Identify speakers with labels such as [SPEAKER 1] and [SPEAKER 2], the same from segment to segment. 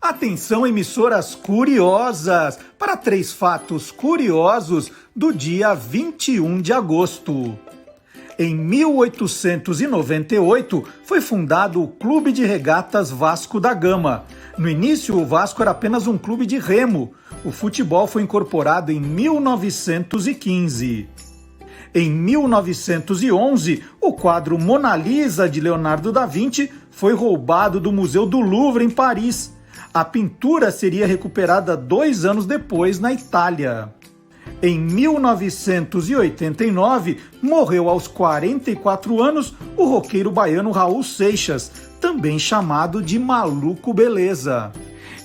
[SPEAKER 1] Atenção, emissoras curiosas, para 3 fatos curiosos do dia 21 de agosto. Em 1898, foi fundado o Clube de Regatas Vasco da Gama. No início, o Vasco era apenas um clube de remo. O futebol foi incorporado em 1915. Em 1911, o quadro Mona Lisa, de Leonardo da Vinci, foi roubado do Museu do Louvre, em Paris. A pintura seria recuperada 2 anos depois na Itália. Em 1989, morreu aos 44 anos o roqueiro baiano Raul Seixas, também chamado de Maluco Beleza.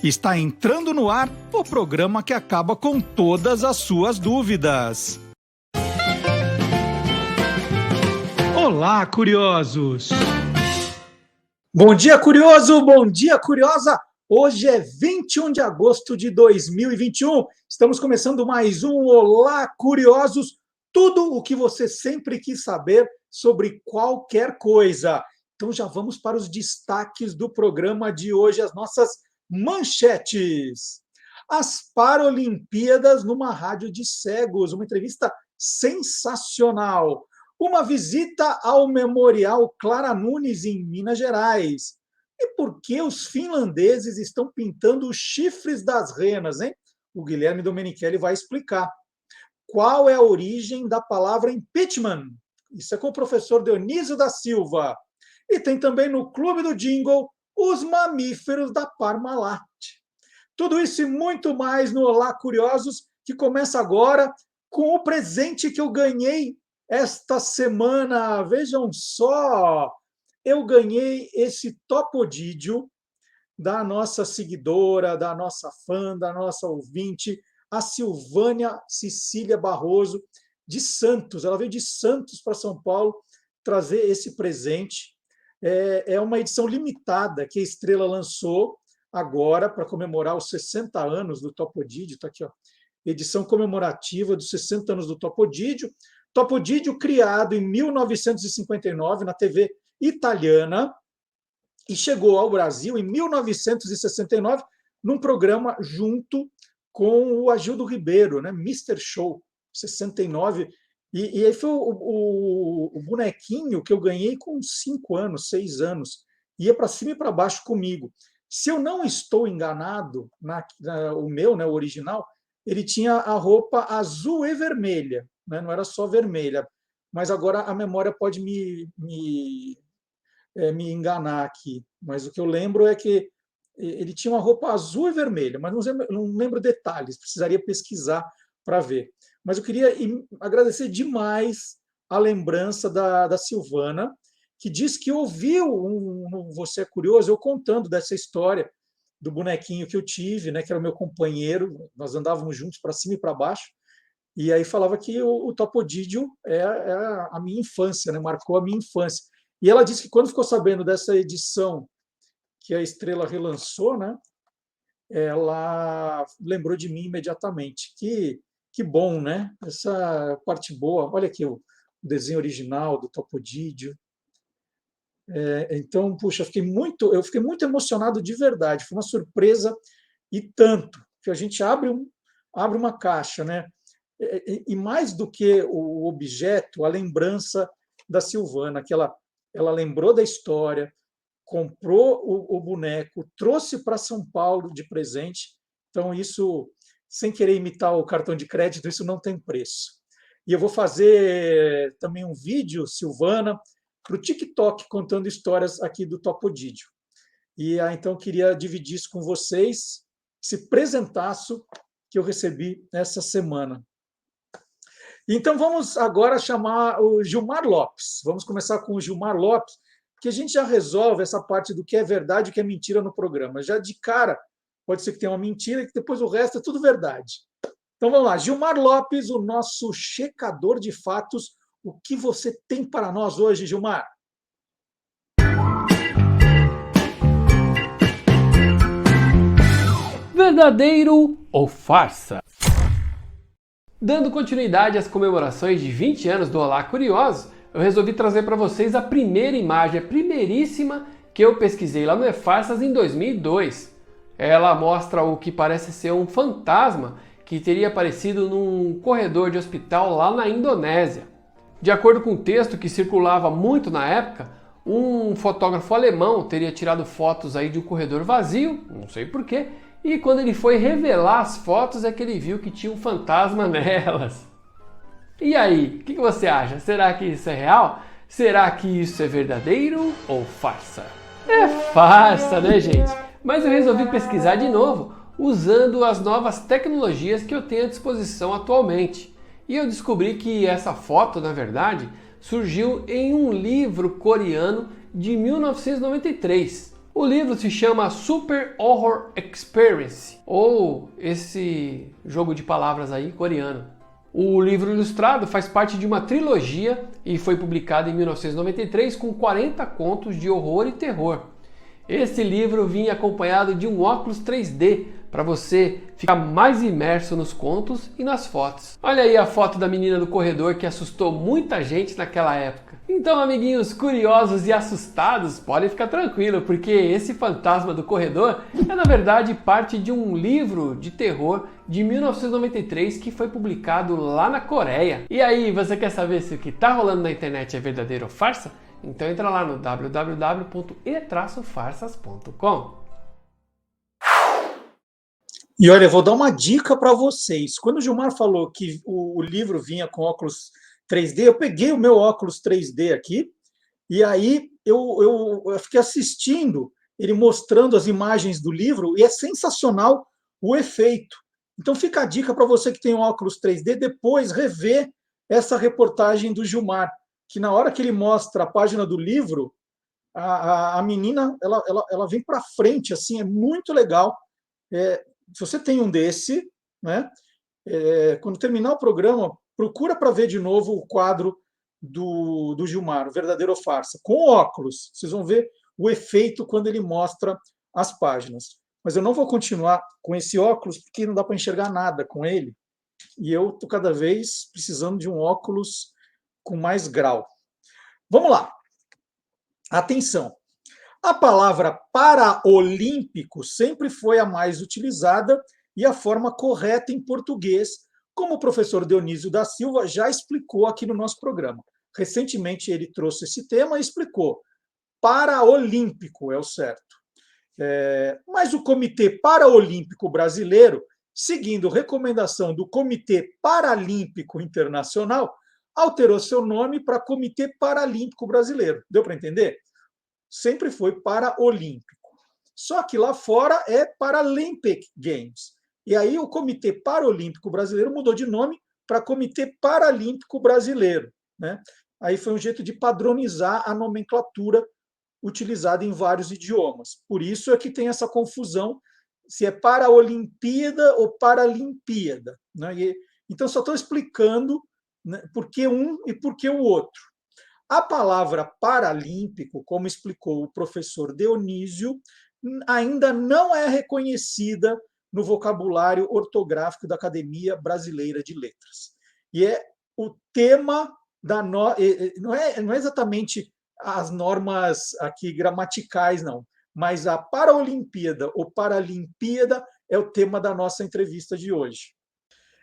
[SPEAKER 1] Está entrando no ar o programa que acaba com todas as suas dúvidas. Olá, curiosos! Bom dia, curioso! Bom dia, curiosa! Hoje é 21 de agosto de 2021. Estamos começando mais um Olá, Curiosos. Tudo o que você sempre quis saber sobre qualquer coisa. Então já vamos para os destaques do programa de hoje, as nossas manchetes. As Paralimpíadas numa rádio de cegos, uma entrevista sensacional. Uma visita ao Memorial Clara Nunes, em Minas Gerais. E por que os finlandeses estão pintando os chifres das renas, hein? O Guilherme Domenichelli vai explicar. Qual é a origem da palavra impeachment? Isso é com o professor Dionísio da Silva. E tem também no Clube do Jingle os mamíferos da Parmalat. Tudo isso e muito mais no Olá Curiosos, que começa agora com o presente que eu ganhei esta semana. Vejam só! Eu ganhei esse topodídio da nossa seguidora, da nossa fã, da nossa ouvinte, a Silvânia Cecília Barroso, de Santos. Ela veio de Santos para São Paulo trazer esse presente. É uma edição limitada que a Estrela lançou agora para comemorar os 60 anos do topodídio. Está aqui, ó, edição comemorativa dos 60 anos do topodídio. Topodídio criado em 1959 na TV italiana e chegou ao Brasil em 1969 num programa junto com o Agildo Ribeiro, né? Mr. Show, 69. E aí foi o bonequinho que eu ganhei com 5 anos, 6 anos. Ia para cima e para baixo comigo. Se eu não estou enganado, o meu, né, o original, ele tinha a roupa azul e vermelha, né? Não era só vermelha. Mas agora a memória pode me enganar aqui, mas o que eu lembro é que ele tinha uma roupa azul e vermelha, mas não lembro detalhes, precisaria pesquisar para ver. Mas eu queria agradecer demais a lembrança da Silvana, que disse que ouviu Você é Curioso, eu contando dessa história do bonequinho que eu tive, né, que era o meu companheiro, nós andávamos juntos para cima e para baixo, e aí falava que o topodídio é a minha infância, né, marcou a minha infância. E ela disse que quando ficou sabendo dessa edição que a Estrela relançou, né, ela lembrou de mim imediatamente. Que bom, né? Essa parte boa. Olha aqui o desenho original do topodídio. Então, puxa, eu fiquei muito emocionado de verdade. Foi uma surpresa e tanto que a gente abre uma caixa, né? E mais do que o objeto, a lembrança da Silvana, que ela lembrou da história, comprou o boneco, trouxe para São Paulo de presente. Então, isso, sem querer imitar o cartão de crédito, isso não tem preço. E eu vou fazer também um vídeo, Silvana, para o TikTok, contando histórias aqui do topodídio. E então queria dividir isso com vocês, esse presentaço que eu recebi essa semana. Então, vamos agora chamar o Gilmar Lopes. Vamos começar com o Gilmar Lopes, que a gente já resolve essa parte do que é verdade e o que é mentira no programa. Já de cara, pode ser que tenha uma mentira e que depois o resto é tudo verdade. Então, vamos lá. Gilmar Lopes, o nosso checador de fatos. O que você tem para nós hoje, Gilmar?
[SPEAKER 2] Verdadeiro ou farsa? Dando continuidade às comemorações de 20 anos do Olá Curiosos, eu resolvi trazer para vocês a primeira imagem, a primeiríssima que eu pesquisei lá no E-Farsas em 2002. Ela mostra o que parece ser um fantasma que teria aparecido num corredor de hospital lá na Indonésia. De acordo com o texto que circulava muito na época, um fotógrafo alemão teria tirado fotos aí de um corredor vazio, não sei porquê, e quando ele foi revelar as fotos é que ele viu que tinha um fantasma nelas. E aí, o que você acha? Será que isso é real? Será que isso é verdadeiro ou farsa? É farsa, né, gente? Mas eu resolvi pesquisar de novo, usando as novas tecnologias que eu tenho à disposição atualmente. E eu descobri que essa foto, na verdade, surgiu em um livro coreano de 1993. O livro se chama Super Horror Experience, ou esse jogo de palavras aí coreano. O livro ilustrado faz parte de uma trilogia e foi publicado em 1993 com 40 contos de horror e terror. Esse livro vinha acompanhado de um óculos 3D para você ficar mais imerso nos contos e nas fotos. Olha aí a foto da menina do corredor que assustou muita gente naquela época. Então, amiguinhos curiosos e assustados, podem ficar tranquilos, porque esse fantasma do corredor é na verdade parte de um livro de terror de 1993 que foi publicado lá na Coreia. E aí, você quer saber se o que está rolando na internet é verdadeiro ou farsa? Então entra lá no www.e-farsas.com.
[SPEAKER 1] E olha, eu vou dar uma dica para vocês. Quando o Gilmar falou que o livro vinha com óculos 3D, eu peguei o meu óculos 3D aqui, e aí eu fiquei assistindo ele mostrando as imagens do livro, e é sensacional o efeito. Então fica a dica para você que tem um óculos 3D, depois rever essa reportagem do Gilmar, que na hora que ele mostra a página do livro, a menina ela vem para frente, assim, é muito legal. Se você tem um desse, né, quando terminar o programa, procura para ver de novo o quadro do Gilmar, o Verdadeiro ou Farsa, com óculos. Vocês vão ver o efeito quando ele mostra as páginas. Mas eu não vou continuar com esse óculos, porque não dá para enxergar nada com ele. E eu estou cada vez precisando de um óculos com mais grau. Vamos lá. Atenção. A palavra paraolímpico sempre foi a mais utilizada e a forma correta em português, como o professor Dionísio da Silva já explicou aqui no nosso programa. Recentemente ele trouxe esse tema e explicou. Paraolímpico é o certo. Mas o Comitê Paraolímpico Brasileiro, seguindo recomendação do Comitê Paralímpico Internacional, alterou seu nome para Comitê Paralímpico Brasileiro. Deu para entender? Sempre foi paraolímpico. Só que lá fora é Paralympic Games. E aí o Comitê Paralímpico Brasileiro mudou de nome para Comitê Paralímpico Brasileiro, né? Aí foi um jeito de padronizar a nomenclatura utilizada em vários idiomas. Por isso é que tem essa confusão se é Paraolimpíada ou Paralimpíada, né? Então só estou explicando, né, por que um e por que o outro. A palavra paralímpico, como explicou o professor Dionísio, ainda não é reconhecida no vocabulário ortográfico da Academia Brasileira de Letras. E é o tema da não é exatamente as normas aqui gramaticais, não, mas a Paraolimpíada ou Paralimpíada é o tema da nossa entrevista de hoje.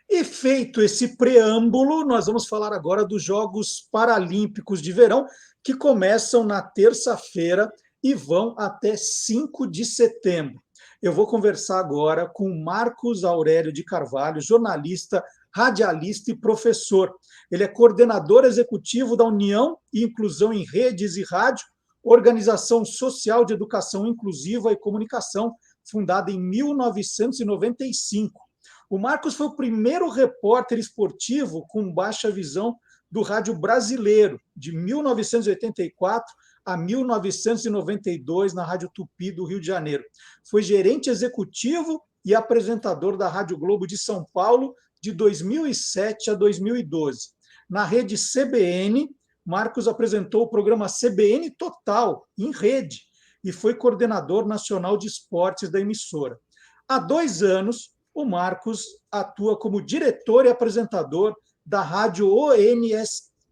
[SPEAKER 1] E feito esse preâmbulo, nós vamos falar agora dos Jogos Paralímpicos de Verão, que começam na terça-feira e vão até 5 de setembro. Eu vou conversar agora com Marcos Aurélio de Carvalho, jornalista, radialista e professor. Ele é coordenador executivo da União e Inclusão em Redes e Rádio, organização social de educação inclusiva e comunicação, fundada em 1995. O Marcos foi o primeiro repórter esportivo com baixa visão do rádio brasileiro, de 1984 a 1992, na Rádio Tupi do Rio de Janeiro. Foi gerente executivo e apresentador da Rádio Globo de São Paulo, de 2007 a 2012. Na rede CBN, Marcos apresentou o programa CBN Total, em rede, e foi coordenador nacional de esportes da emissora. Há 2 anos, o Marcos atua como diretor e apresentador da rádio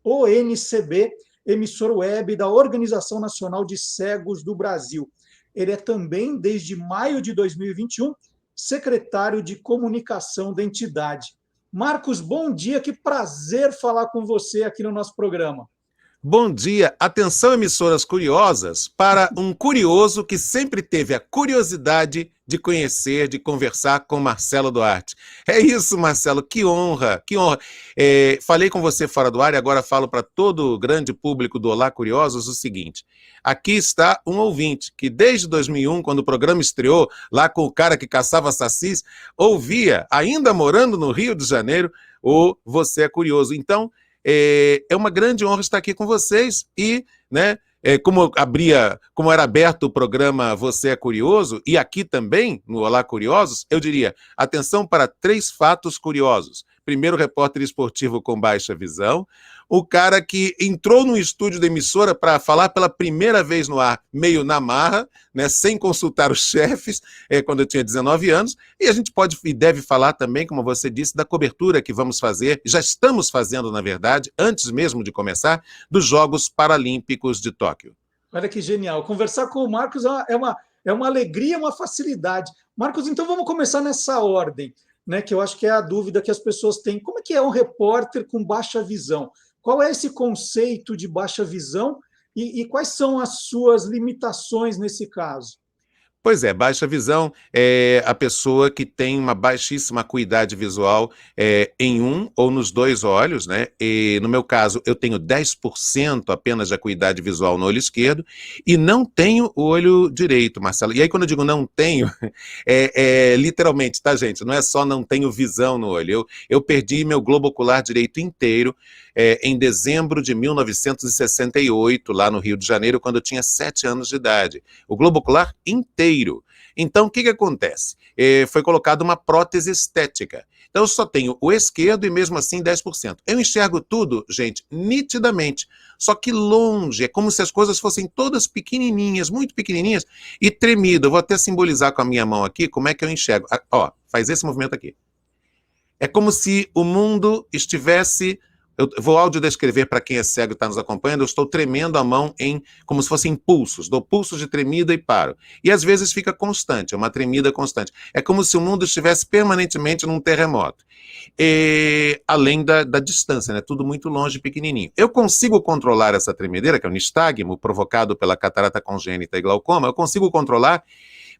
[SPEAKER 1] ONCB, emissora web da Organização Nacional de Cegos do Brasil. ele é também, desde maio de 2021, secretário de comunicação da entidade. Marcos, bom dia, que prazer falar com você aqui no nosso programa.
[SPEAKER 3] Bom dia, atenção emissoras curiosas, para um curioso que sempre teve a curiosidade de conhecer, de conversar com Marcelo Duarte. É isso, Marcelo, que honra, que honra. Falei com você fora do ar e agora falo para todo o grande público do Olá Curiosos o seguinte: aqui está um ouvinte que desde 2001, quando o programa estreou, lá com o cara que caçava sacis, ouvia, ainda morando no Rio de Janeiro, o Você é Curioso. Então, é uma grande honra estar aqui com vocês e, né, como era aberto o programa Você é Curioso, e aqui também, no Olá Curiosos, eu diria, atenção para 3 fatos curiosos. Primeiro, repórter esportivo com baixa visão, o cara que entrou no estúdio da emissora para falar pela primeira vez no ar, meio na marra, né, sem consultar os chefes, quando eu tinha 19 anos, e a gente pode e deve falar também, como você disse, da cobertura que vamos fazer, já estamos fazendo, na verdade, antes mesmo de começar, dos Jogos Paralímpicos de Tóquio.
[SPEAKER 1] Olha que genial. Conversar com o Marcos é uma alegria, uma facilidade. Marcos, então vamos começar nessa ordem, né, que eu acho que é a dúvida que as pessoas têm. Como é que é um repórter com baixa visão? Qual é esse conceito de baixa visão e quais são as suas limitações nesse caso?
[SPEAKER 3] Pois é, baixa visão é a pessoa que tem uma baixíssima acuidade visual em um ou nos 2 olhos, né? E no meu caso, eu tenho 10% apenas de acuidade visual no olho esquerdo e não tenho o olho direito, Marcelo. E aí, quando eu digo não tenho, literalmente, tá, gente? Não é só não tenho visão no olho. Eu perdi meu globo ocular direito inteiro em dezembro de 1968, lá no Rio de Janeiro, quando eu tinha 7 anos de idade. O globo ocular inteiro. Então, o que acontece? Foi colocada uma prótese estética. Então, eu só tenho o esquerdo e, mesmo assim, 10%. Eu enxergo tudo, gente, nitidamente. Só que longe, é como se as coisas fossem todas pequenininhas, muito pequenininhas, e tremido. Eu vou até simbolizar com a minha mão aqui como é que eu enxergo. Ó, faz esse movimento aqui. É como se o mundo estivesse... Eu vou audiodescrever para quem é cego e está nos acompanhando, eu estou tremendo a mão como se fossem pulsos, dou pulsos de tremida e paro. E às vezes fica constante, é uma tremida constante. É como se o mundo estivesse permanentemente num terremoto. Além da distância, né? Tudo muito longe e pequenininho. Eu consigo controlar essa tremedeira, que é o nistagmo, provocado pela catarata congênita e glaucoma, eu consigo controlar,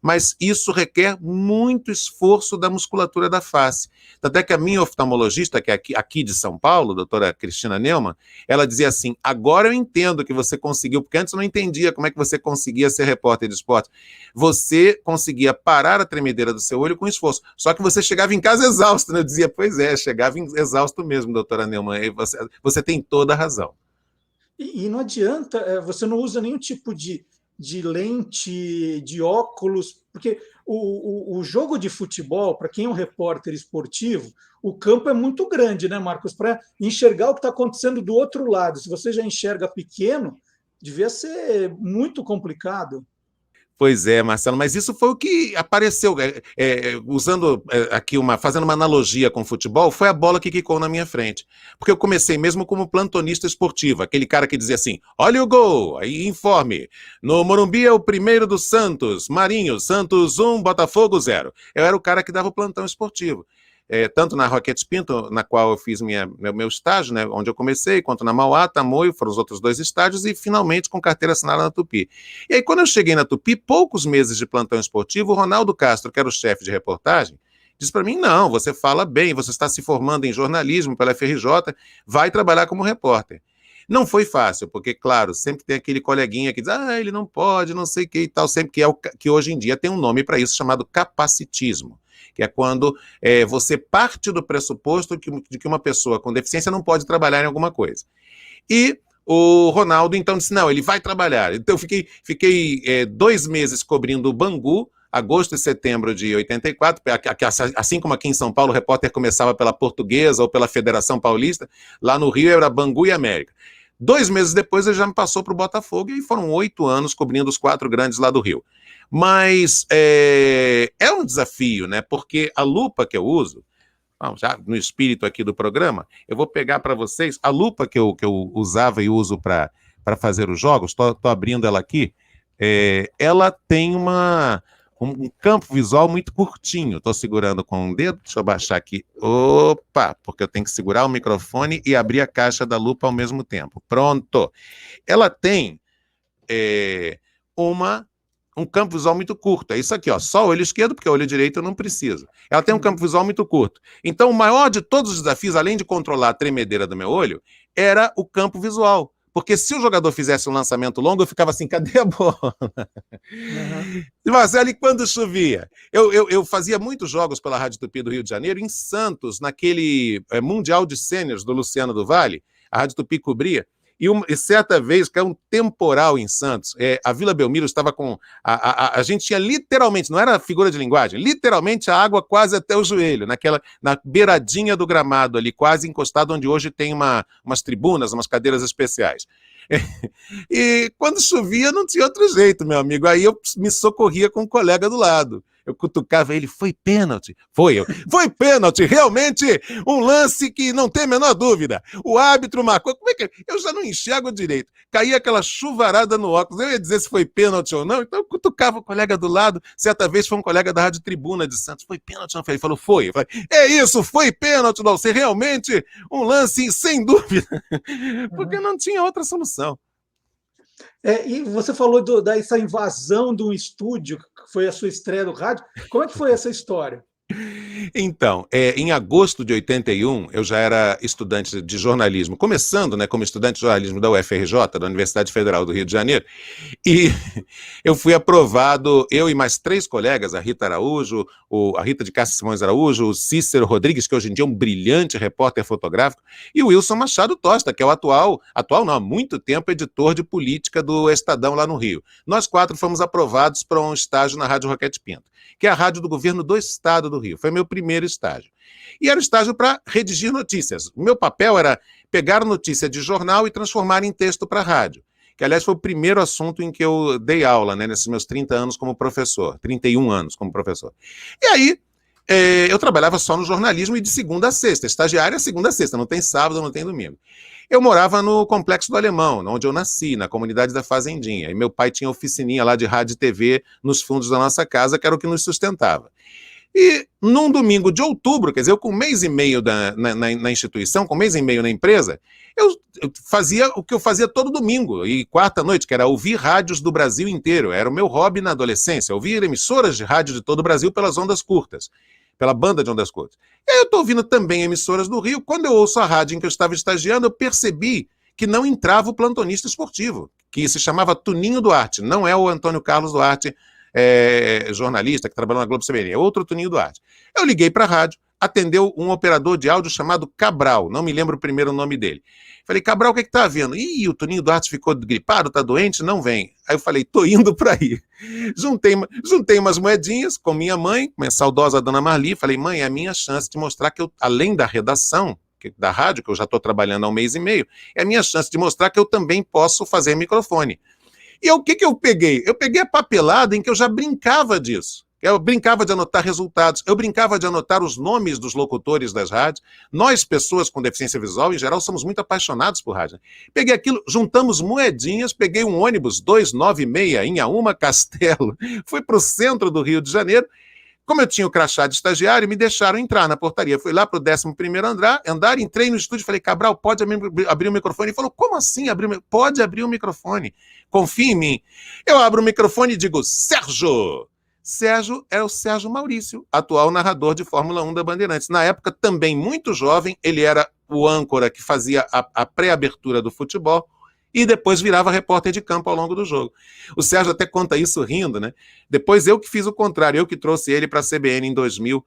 [SPEAKER 3] mas isso requer muito esforço da musculatura da face. Tanto é que a minha oftalmologista, que é aqui de São Paulo, a doutora Cristina Neumann, ela dizia assim: agora eu entendo que você conseguiu, porque antes eu não entendia como é que você conseguia ser repórter de esporte. Você conseguia parar a tremedeira do seu olho com esforço, só que você chegava em casa exausto, né? Eu dizia, pois é, chegava exausto mesmo, doutora Neumann, e você tem toda a razão.
[SPEAKER 1] E não adianta, você não usa nenhum tipo de lente, de óculos, porque o jogo de futebol, para quem é um repórter esportivo, o campo é muito grande, né, Marcos? Para enxergar o que está acontecendo do outro lado. Se você já enxerga pequeno, devia ser muito complicado.
[SPEAKER 3] Pois é, Marcelo, mas isso foi o que apareceu, fazendo uma analogia com o futebol, foi a bola que quicou na minha frente. Porque eu comecei mesmo como plantonista esportivo, aquele cara que dizia assim: olha o gol, aí informe. No Morumbi é o primeiro do Santos, Marinho, Santos 1, Botafogo 0. Eu era o cara que dava o plantão esportivo. Tanto na Roquetes Pinto, na qual eu fiz meu estágio, né, onde eu comecei, quanto na Mauá, Tamoio, foram os outros 2 estágios, e finalmente com carteira assinada na Tupi. E aí, quando eu cheguei na Tupi, poucos meses de plantão esportivo, o Ronaldo Castro, que era o chefe de reportagem, disse para mim: não, você fala bem, você está se formando em jornalismo pela FRJ, vai trabalhar como repórter. Não foi fácil, porque, claro, sempre tem aquele coleguinha que diz: ele não pode, não sei o que e tal, sempre que hoje em dia tem um nome para isso chamado capacitismo, que é quando você parte do pressuposto de que uma pessoa com deficiência não pode trabalhar em alguma coisa. E o Ronaldo, então, disse: não, ele vai trabalhar. Então, eu fiquei 2 meses cobrindo o Bangu, agosto e setembro de 84, assim como aqui em São Paulo, o repórter começava pela Portuguesa ou pela Federação Paulista, lá no Rio era Bangu e América. 2 meses depois ele já me passou para o Botafogo, e foram 8 anos cobrindo os 4 grandes lá do Rio. Mas é um desafio, né? Porque a lupa que eu uso, já no espírito aqui do programa, eu vou pegar para vocês a lupa que eu usava e uso para fazer os jogos. Estou abrindo ela aqui, ela tem um campo visual muito curtinho. Estou segurando com um dedo, deixa eu baixar aqui. Opa, porque eu tenho que segurar o microfone e abrir a caixa da lupa ao mesmo tempo. Pronto. Ela tem um campo visual muito curto. É isso aqui, ó, só o olho esquerdo, porque o olho direito eu não preciso. Ela tem um campo visual muito curto. Então, o maior de todos os desafios, além de controlar a tremedeira do meu olho, era o campo visual. Porque se o jogador fizesse um lançamento longo, eu ficava assim, cadê a bola? Marcelo, e quando chovia? Eu fazia muitos jogos pela Rádio Tupi do Rio de Janeiro, em Santos, naquele Mundial de Sêniors do Luciano do Vale, a Rádio Tupi cobria, e certa vez caiu um temporal em Santos. A Vila Belmiro estava com... A gente tinha literalmente, não era figura de linguagem, literalmente a água quase até o joelho, na beiradinha do gramado ali, quase encostado onde hoje tem umas tribunas, umas cadeiras especiais. E quando chovia não tinha outro jeito, meu amigo. Aí eu me socorria com um colega do lado. Eu cutucava ele, foi pênalti. Foi pênalti, realmente um lance que não tem a menor dúvida. O árbitro marcou. Como é que eu já não enxergo direito? Caía aquela chuvarada no óculos. Eu ia dizer se foi pênalti ou não. Então eu cutucava o colega do lado. Certa vez foi um colega da Rádio Tribuna de Santos. Foi pênalti, não? Ele falou, foi. Eu falei, é isso, foi pênalti, não. Você realmente um lance sem dúvida. Porque não tinha outra solução.
[SPEAKER 1] E você falou dessa invasão de um estúdio, que foi a sua estreia do rádio. Como é que foi essa história?
[SPEAKER 3] Então, em agosto de 81, eu já era estudante de jornalismo, começando, né, como estudante de jornalismo da UFRJ, da Universidade Federal do Rio de Janeiro, e eu fui aprovado, eu e mais 3 colegas, a Rita Araújo, a Rita de Cássia Simões Araújo, o Cícero Rodrigues, que hoje em dia é um brilhante repórter fotográfico, e o Wilson Machado Tosta, que é o atual não, há muito tempo, editor de política do Estadão lá no Rio. Nós 4 fomos aprovados para um estágio na Rádio Roquete Pinto, que é a rádio do governo do Estado do Rio. Foi meu primeiro estágio. E era o estágio para redigir notícias. O meu papel era pegar notícia de jornal e transformar em texto para rádio. Que, aliás, foi o primeiro assunto em que eu dei aula, né, nesses meus 30 anos como professor, 31 anos como professor. E aí, eu trabalhava só no jornalismo e de segunda a sexta. Estagiária, segunda a sexta, não tem sábado, não tem domingo. Eu morava no Complexo do Alemão, onde eu nasci, na comunidade da Fazendinha. E meu pai tinha oficininha lá de rádio e TV nos fundos da nossa casa, que era o que nos sustentava. E num domingo de outubro, quer dizer, eu com 1 mês e meio na instituição, com 1 mês e meio na empresa, eu fazia o que eu fazia todo domingo e quarta-noite, que era ouvir rádios do Brasil inteiro. Era o meu hobby na adolescência, ouvir emissoras de rádio de todo o Brasil pelas ondas curtas, pela banda de ondas curtas. E aí eu estou ouvindo também emissoras do Rio. Quando eu ouço a rádio em que eu estava estagiando, eu percebi que não entrava o plantonista esportivo, que se chamava Tuninho Duarte, não é o Antônio Carlos Duarte, jornalista que trabalhou na Globo CBN, é outro Tuninho Duarte. Eu liguei para a rádio, atendeu um operador de áudio chamado Cabral, não me lembro o primeiro nome dele. Falei, Cabral, o que está havendo? Ih, o Tuninho Duarte ficou gripado, está doente? Não vem. Aí eu falei, tô indo para aí. Juntei umas moedinhas com minha mãe, minha saudosa dona Marli, falei, mãe, é a minha chance de mostrar que eu, além da redação da rádio, que eu já estou trabalhando há 1 mês e meio, é a minha chance de mostrar que eu também posso fazer microfone. E o que eu peguei? Eu peguei a papelada em que eu já brincava disso. Eu brincava de anotar resultados, eu brincava de anotar os nomes dos locutores das rádios. Nós, pessoas com deficiência visual, em geral, somos muito apaixonados por rádio. Peguei aquilo, juntamos moedinhas, peguei um ônibus 296 em Auma Castelo, fui para o centro do Rio de Janeiro. Como eu tinha o crachá de estagiário, me deixaram entrar na portaria. Fui lá para o 11º andar, entrei no estúdio e falei, Cabral, pode abrir o microfone? Ele falou, como assim? Pode abrir o microfone. Confia em mim. Eu abro o microfone e digo, Sérgio! Sérgio é o Sérgio Maurício, atual narrador de Fórmula 1 da Bandeirantes. Na época, também muito jovem, ele era o âncora que fazia a pré-abertura do futebol, e depois virava repórter de campo ao longo do jogo. O Sérgio até conta isso rindo, né? Depois eu que fiz o contrário, eu que trouxe ele para a CBN em 2000,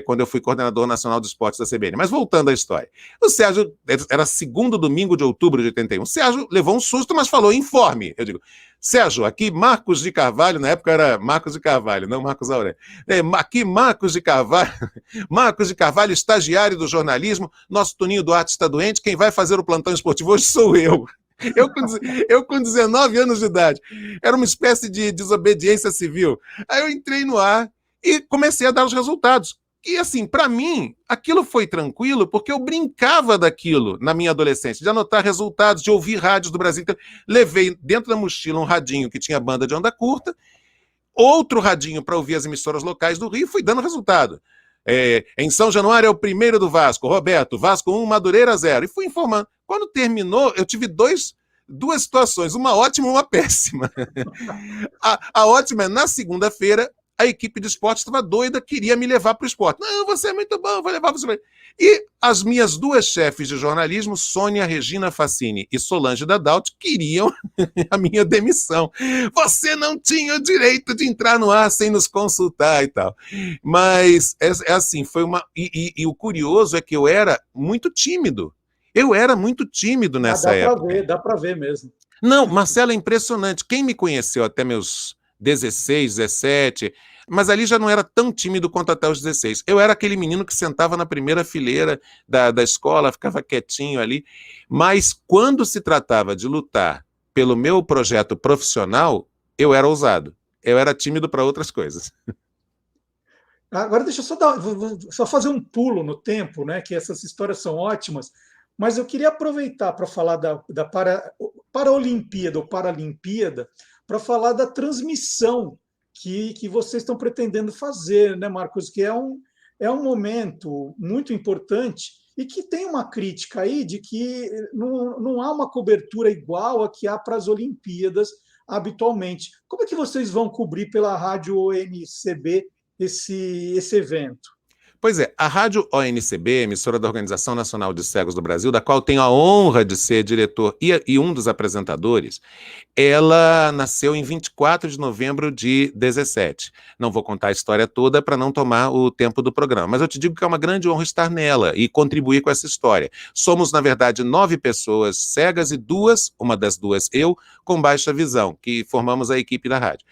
[SPEAKER 3] quando eu fui coordenador nacional de esportes da CBN. Mas voltando à história. O Sérgio, era segundo domingo de outubro de 81. O Sérgio levou um susto, mas falou, informe. Eu digo, Sérgio, aqui Marcos de Carvalho, na época era Marcos de Carvalho, não Marcos Aurélio. Aqui Marcos de Carvalho, estagiário do jornalismo, nosso Tuninho Duarte está doente, quem vai fazer o plantão esportivo hoje sou eu. Eu com 19 anos de idade. Era uma espécie de desobediência civil. Aí eu entrei no ar e comecei a dar os resultados, E assim, para mim, aquilo foi tranquilo, porque eu brincava daquilo na minha adolescência, de anotar resultados, de ouvir rádios do Brasil. Então, levei dentro da mochila um radinho que tinha banda de onda curta, outro radinho para ouvir as emissoras locais do Rio, e fui dando resultado. Em São Januário é o primeiro do Vasco, Roberto, Vasco 1, Madureira 0. E fui informando. Quando terminou, eu tive duas situações, uma ótima e uma péssima. A ótima é, na segunda-feira, a equipe de esporte estava doida, queria me levar para o esporte. Não, você é muito bom, vou levar você. E as minhas duas chefes de jornalismo, Sônia Regina Facini e Solange Dadalt, queriam a minha demissão. Você não tinha o direito de entrar no ar sem nos consultar e tal. Mas é assim, foi uma. E o curioso é que eu era muito tímido. Eu era muito tímido nessa época.
[SPEAKER 1] Dá para ver mesmo.
[SPEAKER 3] Não, Marcelo, é impressionante. Quem me conheceu até meus 16, 17, mas ali já não era tão tímido quanto até os 16. Eu era aquele menino que sentava na primeira fileira da escola, ficava quietinho ali, mas quando se tratava de lutar pelo meu projeto profissional, eu era ousado. Eu era tímido para outras coisas.
[SPEAKER 1] Agora deixa eu só fazer um pulo no tempo, né? Que essas histórias são ótimas, mas eu queria aproveitar para falar da Paraolimpíada ou Paralimpíada, para falar da transmissão que vocês estão pretendendo fazer, né, Marcos? Que é um momento muito importante e que tem uma crítica aí de que não há uma cobertura igual a que há para as Olimpíadas habitualmente. Como é que vocês vão cobrir pela Rádio ONCB esse evento?
[SPEAKER 3] Pois é, a Rádio ONCB, emissora da Organização Nacional de Cegos do Brasil, da qual tenho a honra de ser diretor e um dos apresentadores, ela nasceu em 24 de novembro de 17. Não vou contar a história toda para não tomar o tempo do programa, mas eu te digo que é uma grande honra estar nela e contribuir com essa história. Somos, na verdade, 9 pessoas cegas e uma das duas eu, com baixa visão, que formamos a equipe da rádio.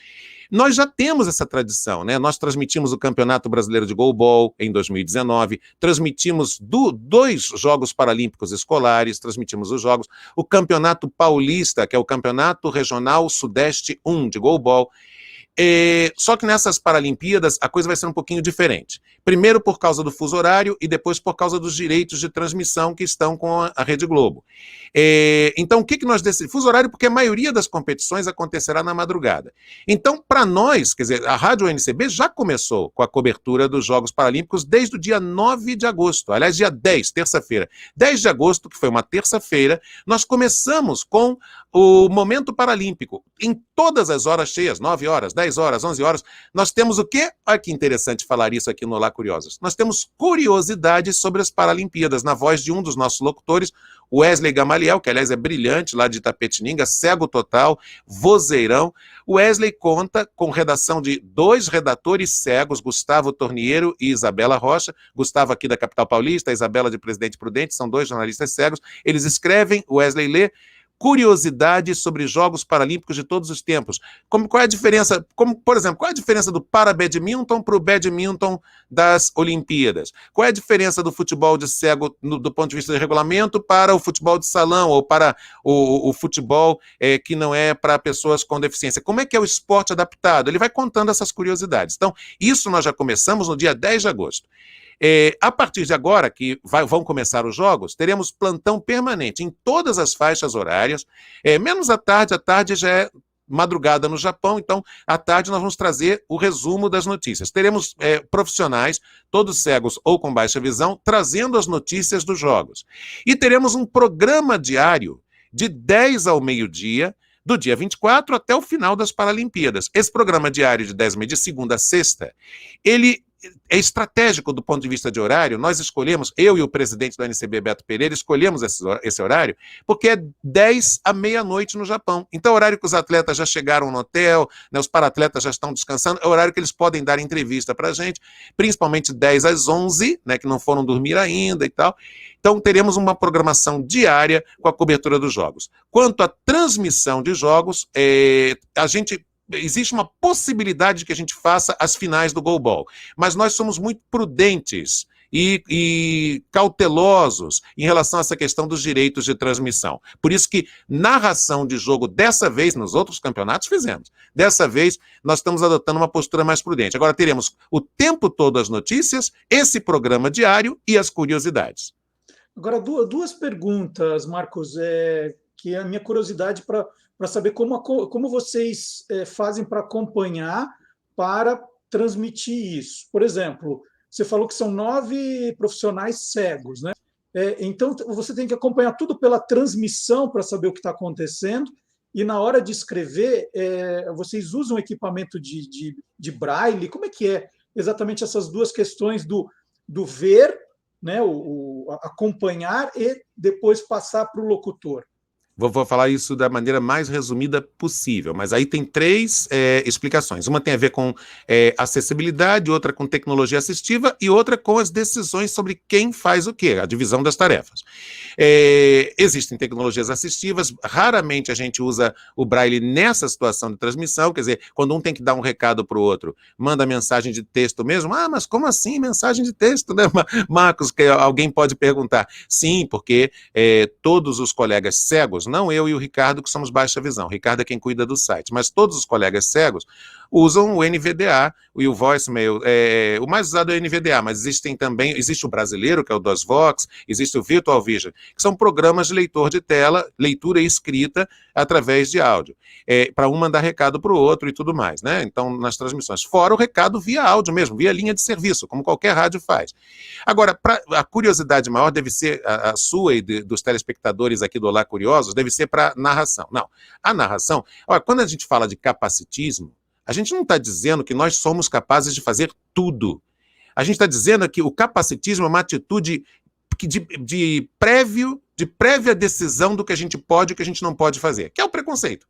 [SPEAKER 3] Nós já temos essa tradição, né? Nós transmitimos o Campeonato Brasileiro de Goalball em 2019, transmitimos 2 Jogos Paralímpicos Escolares, transmitimos os Jogos, o Campeonato Paulista, que é o Campeonato Regional Sudeste 1 de Goalball. Só que nessas Paralimpíadas a coisa vai ser um pouquinho diferente. Primeiro por causa do fuso horário e depois por causa dos direitos de transmissão que estão com a Rede Globo. Então, o que nós decidimos? Fuso horário porque a maioria das competições acontecerá na madrugada. Então, para nós, quer dizer, a Rádio UNCB já começou com a cobertura dos Jogos Paralímpicos desde o dia 9 de agosto. Aliás, dia 10, terça-feira. 10 de agosto, que foi uma terça-feira, nós começamos com o Momento Paralímpico. Em todas as horas cheias, 9 horas, 10 horas, 11 horas, nós temos o quê? Olha que interessante falar isso aqui no Olá Curiosos. Nós temos curiosidades sobre as Paralimpíadas, na voz de um dos nossos locutores, Wesley Gamaliel, que aliás é brilhante, lá de Itapetininga, cego total, vozeirão. O Wesley conta com redação de 2 redatores cegos, Gustavo Torniero e Isabela Rocha. Gustavo aqui da capital paulista, Isabela de Presidente Prudente, são 2 jornalistas cegos. Eles escrevem, o Wesley lê, curiosidades sobre Jogos Paralímpicos de todos os tempos. Qual é a diferença, por exemplo, qual é a diferença do para-badminton para o badminton das Olimpíadas? Qual é a diferença do futebol de cego do ponto de vista de regulamento para o futebol de salão ou para o futebol que não é para pessoas com deficiência? Como é que é o esporte adaptado? Ele vai contando essas curiosidades. Então, isso nós já começamos no dia 10 de agosto. A partir de agora, que vão começar os jogos, teremos plantão permanente em todas as faixas horárias, menos à tarde já é madrugada no Japão, então à tarde nós vamos trazer o resumo das notícias. Teremos profissionais, todos cegos ou com baixa visão, trazendo as notícias dos jogos. E teremos um programa diário de 10 ao meio-dia, do dia 24 até o final das Paralimpíadas. Esse programa diário de 10 ao meio-dia, de segunda a sexta, ele é estratégico do ponto de vista de horário. Nós escolhemos, eu e o presidente da UNCB, Beto Pereira, escolhemos esse horário, porque é 10 à meia-noite no Japão. Então é o horário que os atletas já chegaram no hotel, né, os para-atletas já estão descansando, é o horário que eles podem dar entrevista para a gente, principalmente 10 às 11, né, que não foram dormir ainda e tal. Então teremos uma programação diária com a cobertura dos jogos. Quanto à transmissão de jogos, existe uma possibilidade de que a gente faça as finais do Goalball, mas nós somos muito prudentes e cautelosos em relação a essa questão dos direitos de transmissão. Por isso que narração de jogo, dessa vez, nos outros campeonatos fizemos. Dessa vez, nós estamos adotando uma postura mais prudente. Agora teremos o tempo todo as notícias, esse programa diário e as curiosidades.
[SPEAKER 1] Agora, duas perguntas, Marcos, que é a minha curiosidade para saber como vocês fazem para acompanhar, para transmitir isso. Por exemplo, você falou que são 9 profissionais cegos, né? Então, você tem que acompanhar tudo pela transmissão para saber o que está acontecendo, e na hora de escrever, vocês usam equipamento de braille? Como é que é exatamente essas duas questões do ver, né, acompanhar e depois passar para o locutor?
[SPEAKER 3] Vou falar isso da maneira mais resumida possível, mas aí tem 3 explicações. Uma tem a ver com acessibilidade, outra com tecnologia assistiva e outra com as decisões sobre quem faz o quê, a divisão das tarefas. Existem tecnologias assistivas, raramente a gente usa o braille nessa situação de transmissão, quer dizer, quando um tem que dar um recado para o outro, manda mensagem de texto mesmo. Mas como assim mensagem de texto, né, Marcos? Que alguém pode perguntar. Sim, porque todos os colegas cegos, não eu e o Ricardo, que somos baixa visão. O Ricardo é quem cuida do site, mas todos os colegas cegos usam o NVDA e o voicemail. O mais usado é o NVDA, mas existe o brasileiro, que é o DOSVox, existe o Virtual Vision, que são programas de leitor de tela, leitura e escrita através de áudio, para um mandar recado para o outro e tudo mais, né? Então, nas transmissões. Fora o recado via áudio mesmo, via linha de serviço, como qualquer rádio faz. Agora, a curiosidade maior deve ser, a sua e dos telespectadores aqui do Olá Curiosos, deve ser para narração. Não, a narração, olha, quando a gente fala de capacitismo, a gente não está dizendo que nós somos capazes de fazer tudo. A gente está dizendo que o capacitismo é uma atitude de prévia decisão do que a gente pode e o que a gente não pode fazer, que é o preconceito.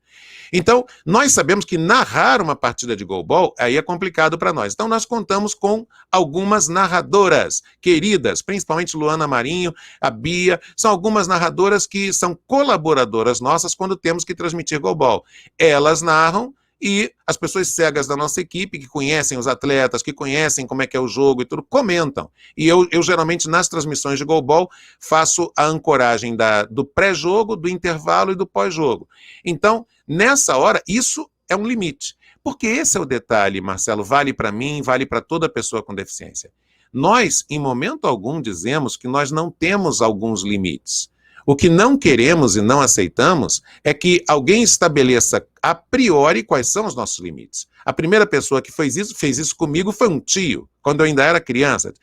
[SPEAKER 3] Então, nós sabemos que narrar uma partida de goalball aí é complicado para nós. Então, nós contamos com algumas narradoras queridas, principalmente Luana Marinho, a Bia, são algumas narradoras que são colaboradoras nossas quando temos que transmitir goalball. Elas narram e as pessoas cegas da nossa equipe, que conhecem os atletas, que conhecem como é que é o jogo e tudo, comentam. E eu geralmente, nas transmissões de goalball, faço a ancoragem do pré-jogo, do intervalo e do pós-jogo. Então, nessa hora, isso é um limite. Porque esse é o detalhe, Marcelo, vale para mim, vale para toda pessoa com deficiência. Nós, em momento algum, dizemos que nós não temos alguns limites. O que não queremos e não aceitamos é que alguém estabeleça a priori quais são os nossos limites. A primeira pessoa que fez isso comigo foi um tio, quando eu ainda era criança.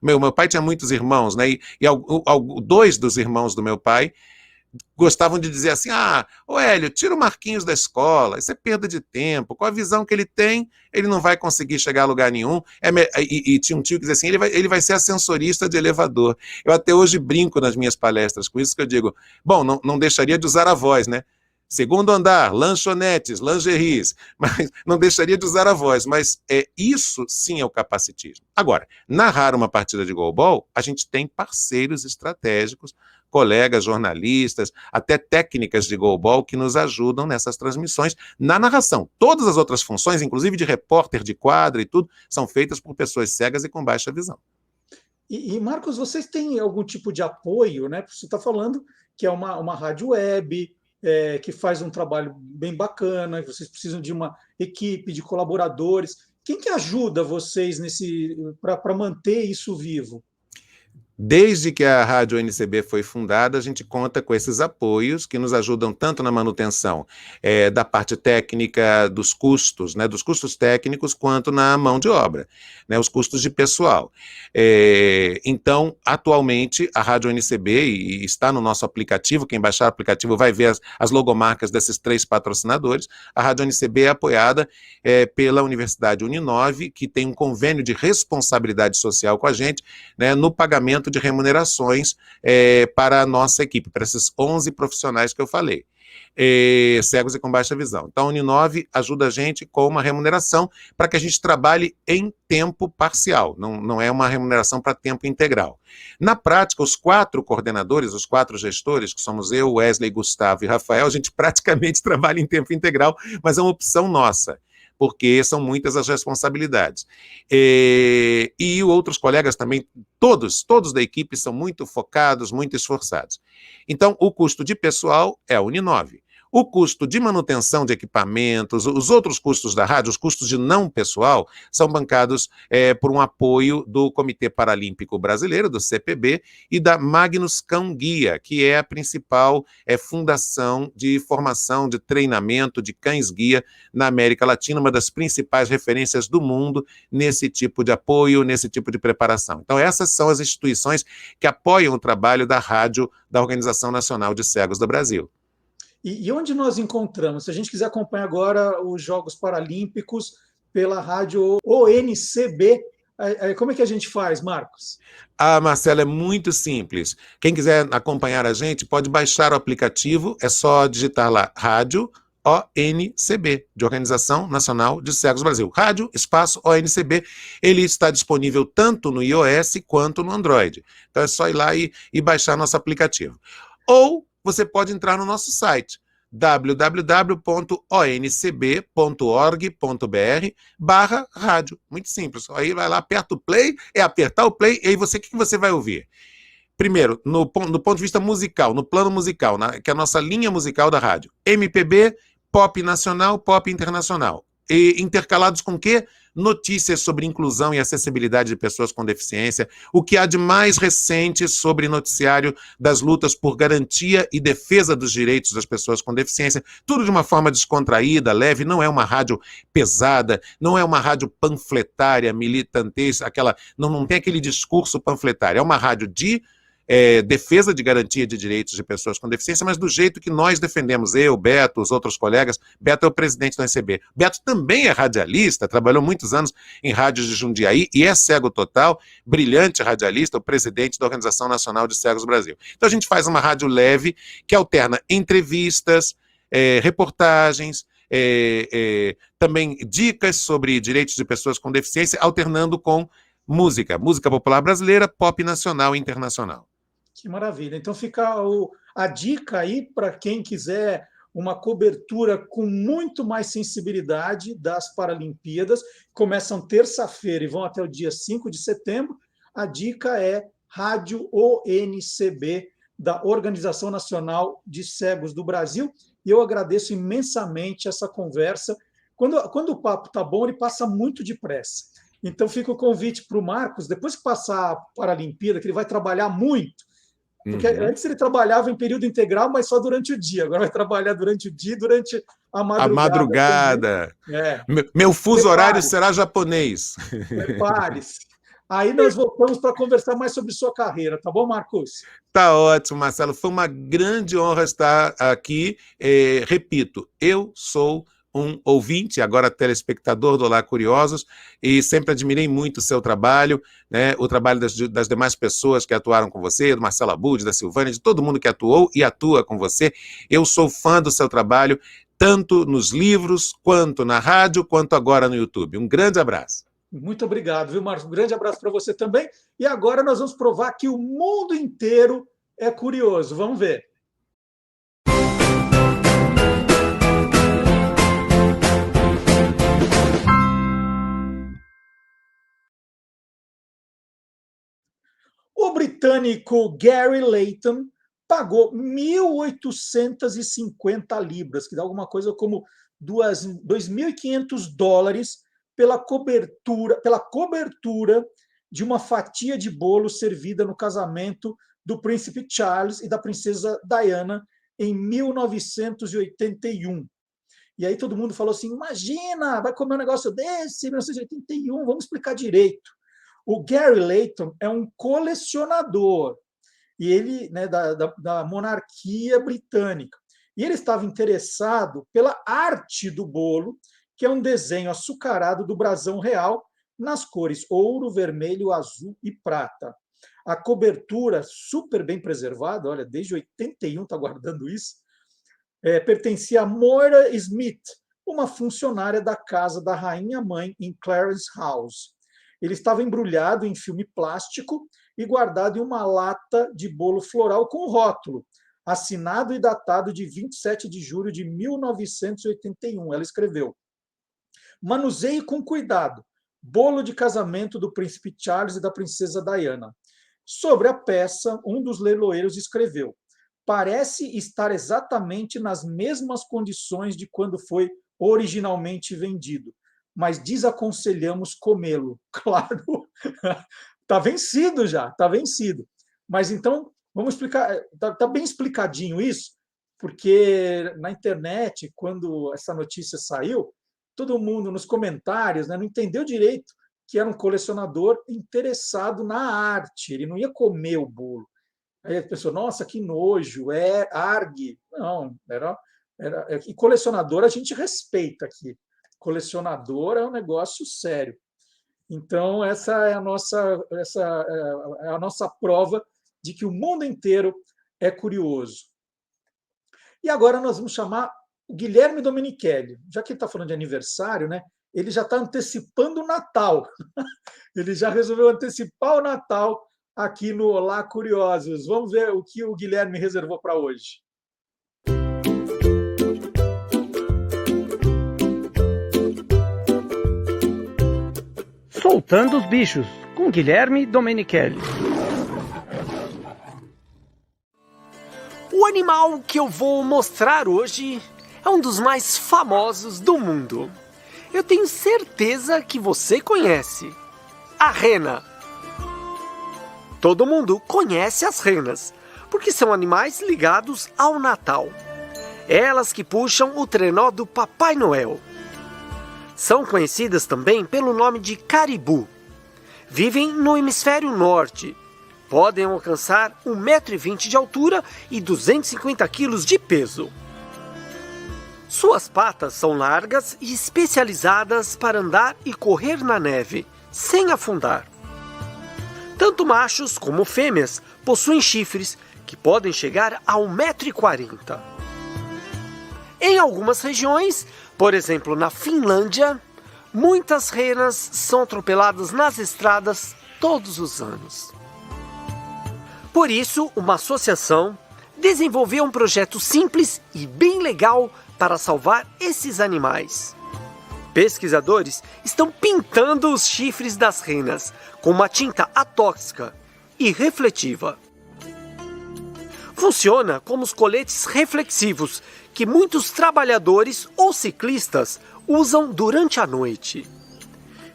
[SPEAKER 3] Meu pai tinha muitos irmãos, né? E 2 dos irmãos do meu pai gostavam de dizer assim: ô Hélio, tira o Marquinhos da escola, isso é perda de tempo, com a visão que ele tem, ele não vai conseguir chegar a lugar nenhum. E tinha um tio que dizia assim: ele vai ser ascensorista de elevador. Eu até hoje brinco nas minhas palestras com isso, que eu digo, bom, não deixaria de usar a voz, né? Segundo andar, lanchonetes, lingeries, mas não deixaria de usar a voz, mas isso sim é o capacitismo. Agora, narrar uma partida de goalball, a gente tem parceiros estratégicos, colegas, jornalistas, até técnicas de goalball que nos ajudam nessas transmissões, na narração. Todas as outras funções, inclusive de repórter de quadra e tudo, são feitas por pessoas cegas e com baixa visão.
[SPEAKER 1] E Marcos, vocês têm algum tipo de apoio, né? Você está falando que é uma rádio web, que faz um trabalho bem bacana, vocês precisam de uma equipe de colaboradores. Quem que ajuda vocês para manter isso vivo?
[SPEAKER 3] Desde que a Rádio NCB foi fundada, a gente conta com esses apoios que nos ajudam tanto na manutenção da parte técnica, dos custos técnicos, quanto na mão de obra, né, os custos de pessoal. Então, atualmente, a Rádio NCB, e está no nosso aplicativo, quem baixar o aplicativo vai ver as logomarcas desses 3 patrocinadores. A Rádio NCB é apoiada pela Universidade Uninove, que tem um convênio de responsabilidade social com a gente, né, no pagamento de remunerações para a nossa equipe, para esses 11 profissionais que eu falei, cegos e com baixa visão. Então, a Uninove ajuda a gente com uma remuneração para que a gente trabalhe em tempo parcial, não é uma remuneração para tempo integral. Na prática, os 4 coordenadores, os 4 gestores, que somos eu, Wesley, Gustavo e Rafael, a gente praticamente trabalha em tempo integral, mas é uma opção nossa. porque são muitas as responsabilidades. E outros colegas também, todos da equipe são muito focados, muito esforçados. Então, o custo de pessoal é a Uninove. O custo de manutenção de equipamentos, os outros custos da rádio, os custos de não pessoal, são bancados por um apoio do Comitê Paralímpico Brasileiro, do CPB, e da Magnus Cão Guia, que é a principal fundação de formação, de treinamento de cães-guia na América Latina, uma das principais referências do mundo nesse tipo de apoio, nesse tipo de preparação. Então, essas são as instituições que apoiam o trabalho da rádio da Organização Nacional de Cegos do Brasil.
[SPEAKER 1] E onde nós encontramos? Se a gente quiser acompanhar agora os Jogos Paralímpicos pela rádio ONCB, como é que a gente faz, Marcos?
[SPEAKER 3] Marcelo, é muito simples. Quem quiser acompanhar a gente pode baixar o aplicativo, é só digitar lá rádio ONCB, de Organização Nacional de Cegos do Brasil. Rádio, espaço, ONCB. Ele está disponível tanto no iOS quanto no Android. Então é só ir lá e baixar nosso aplicativo. Ou você pode entrar no nosso site, www.oncb.org.br/rádio. Muito simples. Aí vai lá, aperta o play, apertar o play, e aí o que você vai ouvir? Primeiro, no ponto de vista musical, no plano musical, que é a nossa linha musical da rádio. MPB, pop nacional, pop internacional. E intercalados com o quê? Notícias sobre inclusão e acessibilidade de pessoas com deficiência, o que há de mais recente sobre noticiário das lutas por garantia e defesa dos direitos das pessoas com deficiência, tudo de uma forma descontraída, leve, não é uma rádio pesada, não é uma rádio panfletária, militantesca, não tem aquele discurso panfletário, é uma rádio de defesa de garantia de direitos de pessoas com deficiência, mas do jeito que nós defendemos, eu, Beto, os outros colegas. Beto é o presidente da UNCB. Beto também é radialista, trabalhou muitos anos em rádios de Jundiaí e é cego total, brilhante radialista, o presidente da Organização Nacional de Cegos do Brasil. Então a gente faz uma rádio leve que alterna entrevistas, reportagens, também dicas sobre direitos de pessoas com deficiência, alternando com música popular brasileira, pop nacional e internacional.
[SPEAKER 1] Que maravilha. Então fica a dica aí para quem quiser uma cobertura com muito mais sensibilidade das Paralimpíadas. Começam terça-feira e vão até o dia 5 de setembro. A dica é Rádio ONCB, da Organização Nacional de Cegos do Brasil. E eu agradeço imensamente essa conversa. Quando o papo está bom, ele passa muito depressa. Então fica o convite para o Marcos, depois que passar a Paralimpíada, que ele vai trabalhar muito, porque antes ele trabalhava em período integral, mas só durante o dia. Agora vai trabalhar durante o dia e durante a madrugada.
[SPEAKER 3] A madrugada. Meu fuso horário será japonês.
[SPEAKER 1] Prepare-se. Aí nós voltamos para conversar mais sobre sua carreira, tá bom, Marcos?
[SPEAKER 3] Tá ótimo, Marcelo. Foi uma grande honra estar aqui. Repito, eu sou um ouvinte, agora telespectador do Olá Curiosos, e sempre admirei muito o seu trabalho, né, o trabalho das demais pessoas que atuaram com você, do Marcelo Abud, da Silvânia, de todo mundo que atuou e atua com você. Eu sou fã do seu trabalho, tanto nos livros, quanto na rádio, quanto agora no YouTube. Um grande abraço.
[SPEAKER 1] Muito obrigado, viu, Marcos? Um grande abraço para você também. E agora nós vamos provar que o mundo inteiro é curioso. Vamos ver. O britânico Gary Layton pagou 1.850 libras, que dá alguma coisa como $2.500, pela cobertura de uma fatia de bolo servida no casamento do príncipe Charles e da princesa Diana em 1981. E aí todo mundo falou assim, imagina, vai comer um negócio desse em 1981, vamos explicar direito. O Gary Layton é um colecionador, e ele, né, da monarquia britânica. E ele estava interessado pela arte do bolo, que é um desenho açucarado do brasão real, nas cores ouro, vermelho, azul e prata. A cobertura, super bem preservada, olha, desde 81 está guardando isso, pertencia a Moira Smith, uma funcionária da casa da rainha-mãe em Clarence House. Ele estava embrulhado em filme plástico e guardado em uma lata de bolo floral com rótulo, assinado e datado de 27 de julho de 1981. Ela escreveu: Manuseie com cuidado. Bolo de casamento do príncipe Charles e da princesa Diana. Sobre a peça, um dos leiloeiros escreveu: parece estar exatamente nas mesmas condições de quando foi originalmente vendido, mas desaconselhamos comê-lo. Claro, está vencido já, está vencido. Mas então, vamos explicar, está bem explicadinho isso, porque na internet, quando essa notícia saiu, todo mundo nos comentários, né, não entendeu direito que era um colecionador interessado na arte, ele não ia comer o bolo. Aí a pessoa, nossa, que nojo, é argue. Não, e colecionador a gente respeita aqui. Colecionador é um negócio sério. Então, essa é a nossa prova de que o mundo inteiro é curioso. E agora nós vamos chamar o Guilherme Domenichelli. Já que ele está falando de aniversário, né, ele já está antecipando o Natal. Ele já resolveu antecipar o Natal aqui no Olá Curiosos. Vamos ver o que o Guilherme reservou para hoje.
[SPEAKER 4] Soltando os bichos, com Guilherme Domenichelli.
[SPEAKER 5] O animal que eu vou mostrar hoje é um dos mais famosos do mundo. Eu tenho certeza que você conhece. A rena. Todo mundo conhece as renas, porque são animais ligados ao Natal. Elas que puxam o trenó do Papai Noel. São conhecidas também pelo nome de caribu. Vivem no hemisfério norte. Podem alcançar 1,20 m de altura e 250 kg de peso. Suas patas são largas e especializadas para andar e correr na neve, sem afundar. Tanto machos como fêmeas possuem chifres que podem chegar a 1,40 m. Em algumas regiões, por exemplo na Finlândia, muitas renas são atropeladas nas estradas todos os anos. Por isso, uma associação desenvolveu um projeto simples e bem legal para salvar esses animais. Pesquisadores estão pintando os chifres das renas com uma tinta atóxica e refletiva. Funciona como os coletes reflexivos que muitos trabalhadores ou ciclistas usam durante a noite.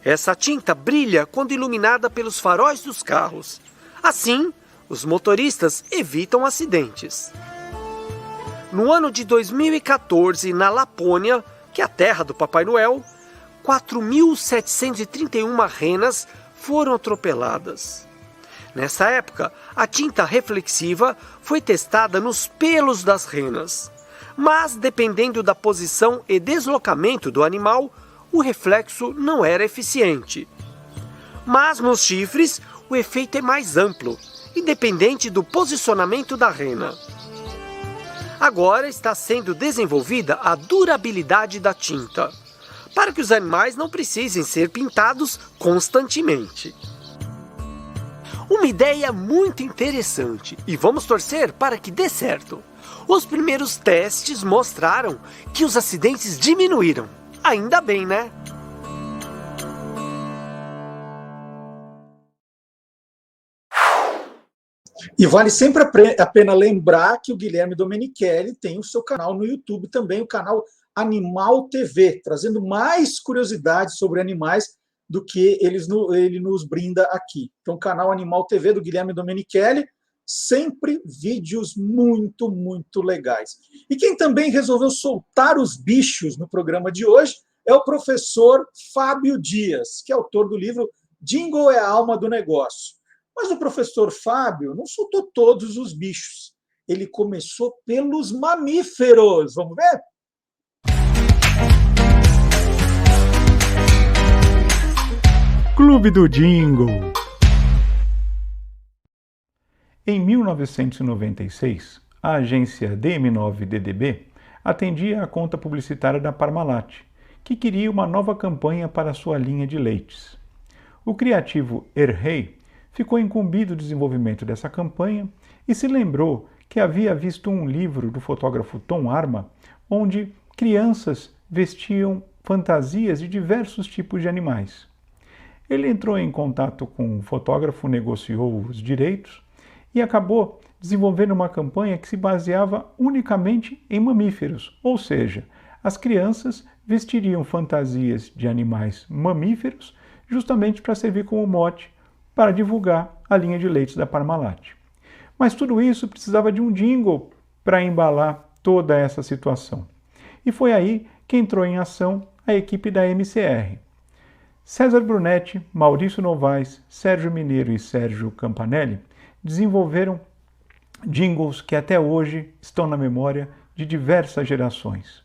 [SPEAKER 5] Essa tinta brilha quando iluminada pelos faróis dos carros. Assim, os motoristas evitam acidentes. No ano de 2014, na Lapônia, que é a terra do Papai Noel, 4.731 renas foram atropeladas. Nessa época, a tinta reflexiva foi testada nos pelos das renas. Mas, dependendo da posição e deslocamento do animal, o reflexo não era eficiente. Mas nos chifres, o efeito é mais amplo, independente do posicionamento da rena. Agora está sendo desenvolvida a durabilidade da tinta, para que os animais não precisem ser pintados constantemente. Uma ideia muito interessante e vamos torcer para que dê certo. Os primeiros testes mostraram que os acidentes diminuíram. Ainda bem, né?
[SPEAKER 1] E vale sempre a pena lembrar que o Guilherme Domenichelli tem o seu canal no YouTube também, o canal Animal TV, trazendo mais curiosidades sobre animais do que ele nos brinda aqui. Então, o canal Animal TV do Guilherme Domenichelli, sempre vídeos muito, muito legais. E quem também resolveu soltar os bichos no programa de hoje é o professor Fábio Dias, que é autor do livro Jingle é a Alma do Negócio. Mas o professor Fábio não soltou todos os bichos. Ele começou pelos mamíferos. Vamos ver?
[SPEAKER 6] Clube do Jingle. Em 1996, a agência DM9DDB atendia a conta publicitária da Parmalat, que queria uma nova campanha para sua linha de leites. O criativo Errei ficou incumbido do desenvolvimento dessa campanha e se lembrou que havia visto um livro do fotógrafo Tom Arma, onde crianças vestiam fantasias de diversos tipos de animais. Ele entrou em contato com um fotógrafo, negociou os direitos e acabou desenvolvendo uma campanha que se baseava unicamente em mamíferos, ou seja, as crianças vestiriam fantasias de animais mamíferos justamente para servir como mote para divulgar a linha de leites da Parmalat. Mas tudo isso precisava de um jingle para embalar toda essa situação. E foi aí que entrou em ação a equipe da MCR. César Brunetti, Maurício Novaes, Sérgio Mineiro e Sérgio Campanelli desenvolveram jingles que até hoje estão na memória de diversas gerações.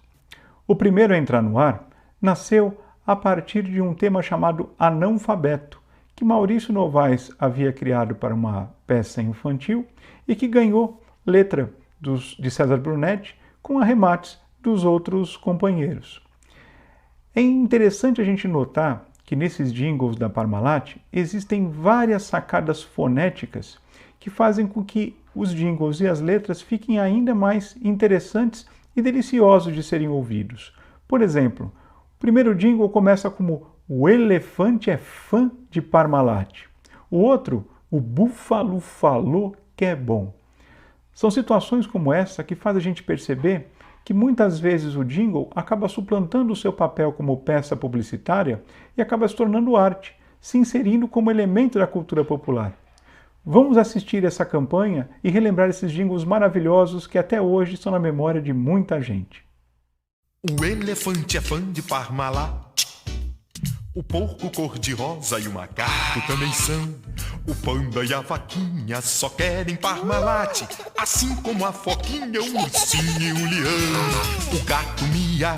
[SPEAKER 6] O primeiro a entrar no ar nasceu a partir de um tema chamado Analfabeto, que Maurício Novaes havia criado para uma peça infantil e que ganhou letra de César Brunetti com arremates dos outros companheiros. É interessante a gente notar que nesses jingles da Parmalat existem várias sacadas fonéticas que fazem com que os jingles e as letras fiquem ainda mais interessantes e deliciosos de serem ouvidos. Por exemplo, o primeiro jingle começa como "O elefante é fã de Parmalat". O outro, "O búfalo falou que é bom". São situações como essa que faz a gente perceber que muitas vezes o jingle acaba suplantando o seu papel como peça publicitária e acaba se tornando arte, se inserindo como elemento da cultura popular. Vamos assistir essa campanha e relembrar esses jingles maravilhosos que até hoje estão na memória de muita gente.
[SPEAKER 7] O elefante é fã de Parmalat. O porco cor-de-rosa e o macaco também são. O panda e a vaquinha só querem Parmalat, assim como a foquinha, o ursinho e o leão. O gato mia,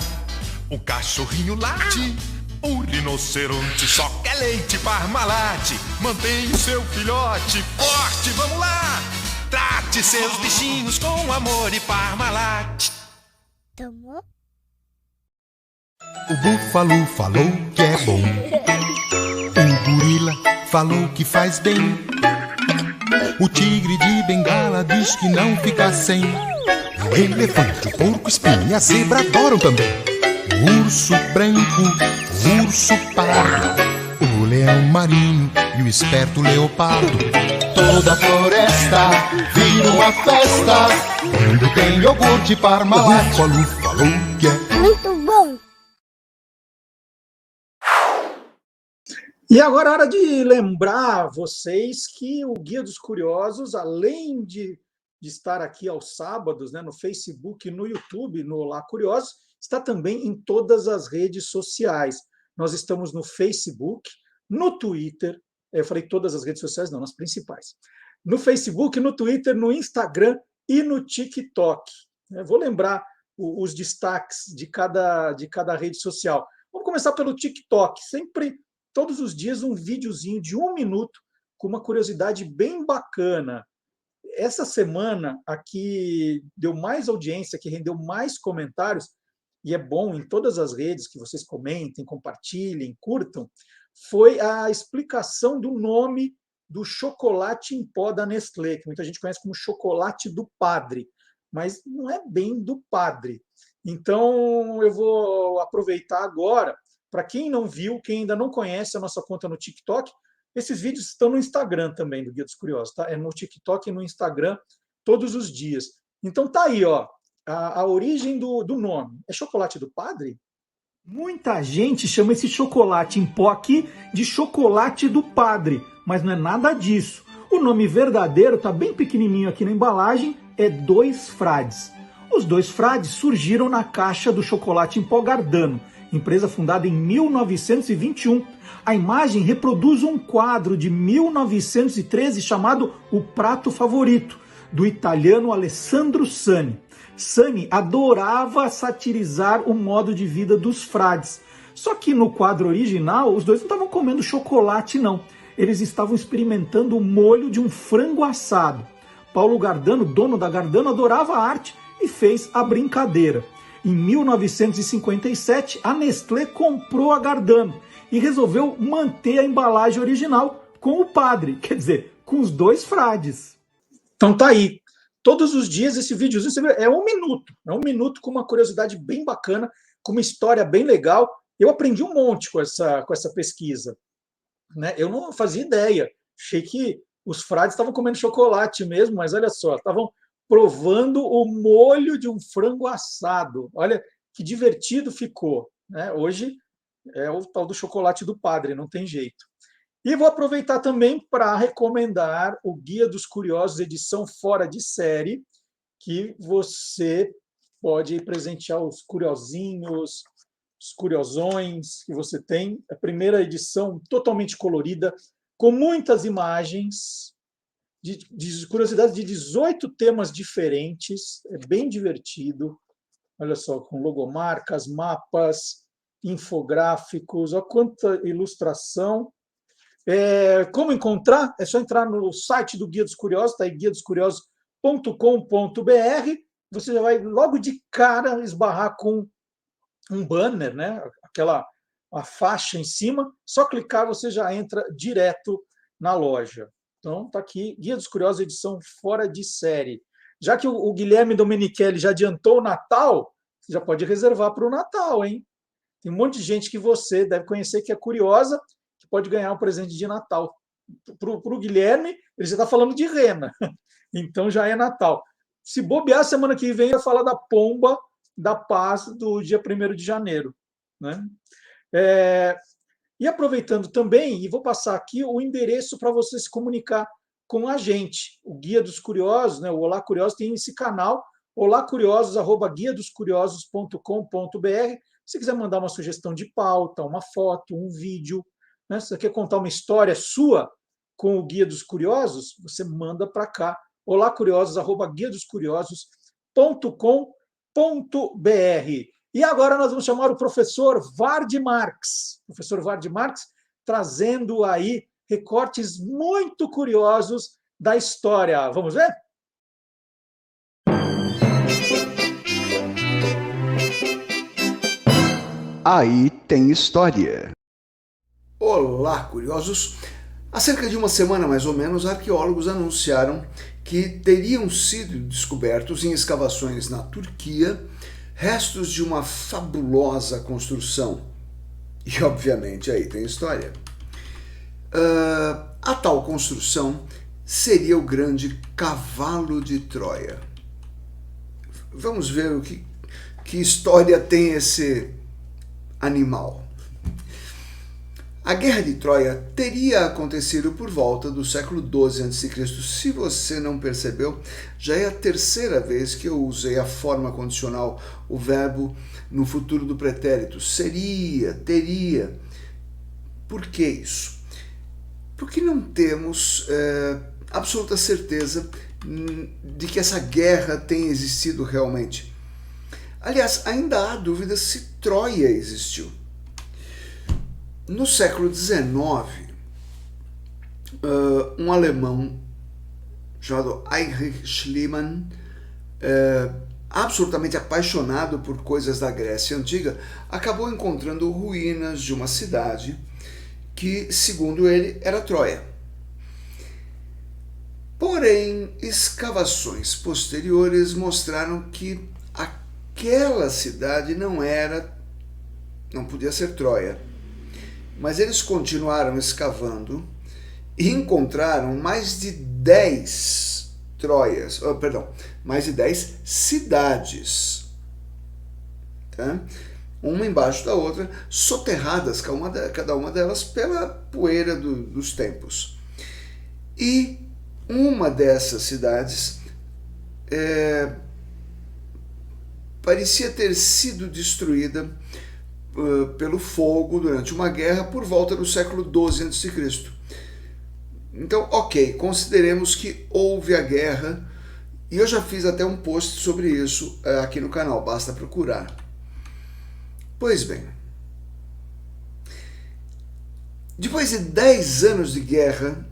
[SPEAKER 7] o cachorrinho late, o rinoceronte só quer leite Parmalat. Mantenha o seu filhote forte, vamos lá! Trate seus bichinhos com amor e Parmalat.
[SPEAKER 8] Tomou?
[SPEAKER 7] O búfalo falou que é bom. O gorila falou que faz bem. O tigre de Bengala diz que não fica sem. O elefante, o porco espinho e a zebra adoram também. O urso branco, o urso pardo, o leão marinho e o esperto leopardo. Toda a floresta vira uma festa quando tem iogurte Parmalat. O búfalo falou que é
[SPEAKER 8] Muito bom!
[SPEAKER 1] E agora é hora de lembrar vocês que o Guia dos Curiosos, além de estar aqui aos sábados, né, no Facebook, no YouTube, no Olá Curiosos, está também em todas as redes sociais. Nós estamos no Facebook, no Twitter, eu falei todas as redes sociais, não, nas principais. No Facebook, no Twitter, no Instagram e no TikTok. Eu vou lembrar os destaques de cada rede social. Vamos começar pelo TikTok. Sempre, todos os dias, um videozinho de 1 minuto com uma curiosidade bem bacana. Essa semana, a que deu mais audiência, que rendeu mais comentários, e é bom em todas as redes que vocês comentem, compartilhem, curtam, foi a explicação do nome do chocolate em pó da Nestlé, que muita gente conhece como chocolate do padre, mas não é bem do padre. Então, eu vou aproveitar agora, para quem não viu, quem ainda não conhece a nossa conta no TikTok, esses vídeos estão no Instagram também, do Guia dos Curiosos, tá? É no TikTok e no Instagram todos os dias. Então tá aí, ó, a origem do nome. É chocolate do padre? Muita gente chama esse chocolate em pó aqui de chocolate do padre, mas não é nada disso. O nome verdadeiro está bem pequenininho aqui na embalagem, é Dois Frades. Os Dois Frades surgiram na caixa do chocolate em pó Gardano, empresa fundada em 1921. A imagem reproduz um quadro de 1913 chamado O Prato Favorito, do italiano Alessandro Sani. Sani adorava satirizar o modo de vida dos frades. Só que no quadro original, os dois não estavam comendo chocolate, não. Eles estavam experimentando o molho de um frango assado. Paulo Gardano, dono da Gardano, adorava a arte e fez a brincadeira. Em 1957, a Nestlé comprou a Gardano e resolveu manter a embalagem original com o padre, quer dizer, com os dois frades. Então tá aí. Todos os dias esse videozinho é 1 minuto. É 1 minuto com uma curiosidade bem bacana, com uma história bem legal. Eu aprendi um monte com essa pesquisa, né? Eu não fazia ideia, achei que os frades estavam comendo chocolate mesmo, mas olha só, estavam provando o molho de um frango assado. Olha que divertido ficou, né? Hoje é o tal do chocolate do padre, não tem jeito. E vou aproveitar também para recomendar o Guia dos Curiosos, edição fora de série, que você pode presentear os curiosinhos, os curiosões que você tem. A primeira edição totalmente colorida, com muitas imagens, de curiosidades de 18 temas diferentes, é bem divertido. Olha só, com logomarcas, mapas, infográficos, olha quanta ilustração. Como encontrar? É só entrar no site do Guia dos Curiosos, está aí guiadoscuriosos.com.br. Você já vai logo de cara esbarrar com um banner, né? A faixa em cima. Só clicar, você já entra direto na loja. Então, está aqui, Guia dos Curiosos, edição fora de série. Já que o Guilherme Domenichelli já adiantou o Natal, você já pode reservar para o Natal, hein? Tem um monte de gente que você deve conhecer que é curiosa, que pode ganhar um presente de Natal. Para o Guilherme, ele já está falando de rena, então já é Natal. Se bobear, semana que vem vai falar da pomba da paz do dia 1º de janeiro, né? E aproveitando também, e vou passar aqui o endereço para você se comunicar com a gente. O Guia dos Curiosos, né? O Olá Curiosos tem esse canal, olacuriosos@guiadoscuriosos.com.br. Se quiser mandar uma sugestão de pauta, uma foto, um vídeo, né? Se você quer contar uma história sua com o Guia dos Curiosos, você manda para cá, olacuriosos@guiadoscuriosos.com.br. E agora nós vamos chamar o professor Ward Marx. O professor Ward Marx trazendo aí recortes muito curiosos da história. Vamos ver?
[SPEAKER 9] Aí tem história.
[SPEAKER 10] Olá, curiosos! Há cerca de uma semana, mais ou menos, arqueólogos anunciaram que teriam sido descobertos em escavações na Turquia restos de uma fabulosa construção. E, obviamente, aí tem história. A tal construção seria o grande Cavalo de Troia. Vamos ver que história tem esse animal. A Guerra de Troia teria acontecido por volta do século XII a.C. Se você não percebeu, já é a terceira vez que eu usei a forma condicional, o verbo no futuro do pretérito. Seria, teria. Por que isso? Porque não temos absoluta certeza de que essa guerra tenha existido realmente. Aliás, ainda há dúvida se Troia existiu. No século XIX, um alemão chamado Heinrich Schliemann, absolutamente apaixonado por coisas da Grécia Antiga, acabou encontrando ruínas de uma cidade que, segundo ele, era Troia. Porém, escavações posteriores mostraram que aquela cidade não podia ser Troia. Mas eles continuaram escavando e encontraram mais de 10 mais de 10 cidades, tá? Uma embaixo da outra, soterradas, cada uma delas pela poeira dos tempos. E uma dessas cidades parecia ter sido destruída pelo fogo durante uma guerra por volta do século XII a.C. Então, ok, consideremos que houve a guerra, e eu já fiz até um post sobre isso aqui no canal, basta procurar. Pois bem, depois de 10 anos de guerra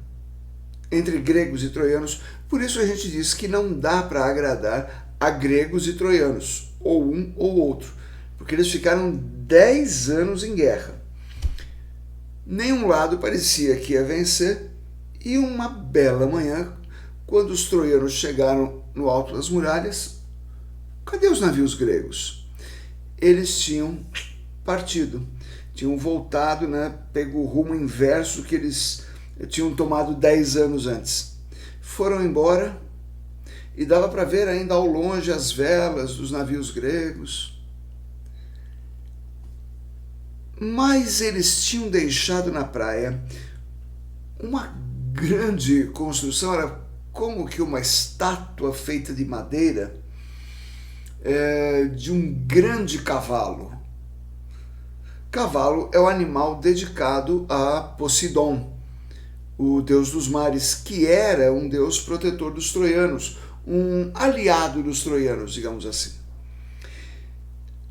[SPEAKER 10] entre gregos e troianos, por isso a gente diz que não dá para agradar a gregos e troianos, ou um ou outro, porque eles ficaram 10 anos em guerra. Nenhum lado parecia que ia vencer, e uma bela manhã, quando os troianos chegaram no alto das muralhas, cadê os navios gregos? Eles tinham partido. tinham voltado, né, pego o rumo inverso que eles tinham tomado 10 anos antes. Foram embora e dava para ver ainda ao longe as velas dos navios gregos. Mas eles tinham deixado na praia uma grande construção, era como que uma estátua feita de madeira, de um grande cavalo. Cavalo é o animal dedicado a Poseidon, o deus dos mares, que era um deus protetor dos troianos, um aliado dos troianos, digamos assim.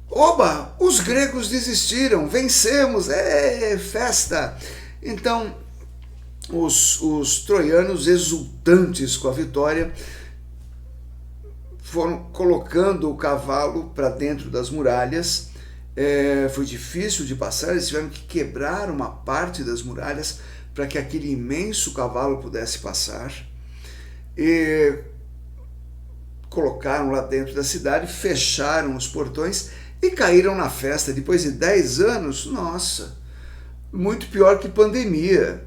[SPEAKER 10] Oba, os gregos desistiram, vencemos, festa! Então, os troianos, exultantes com a vitória, foram colocando o cavalo para dentro das muralhas. Foi difícil de passar, eles tiveram que quebrar uma parte das muralhas para que aquele imenso cavalo pudesse passar. E colocaram lá dentro da cidade, fecharam os portões e caíram na festa. Depois de 10 anos, nossa, muito pior que pandemia.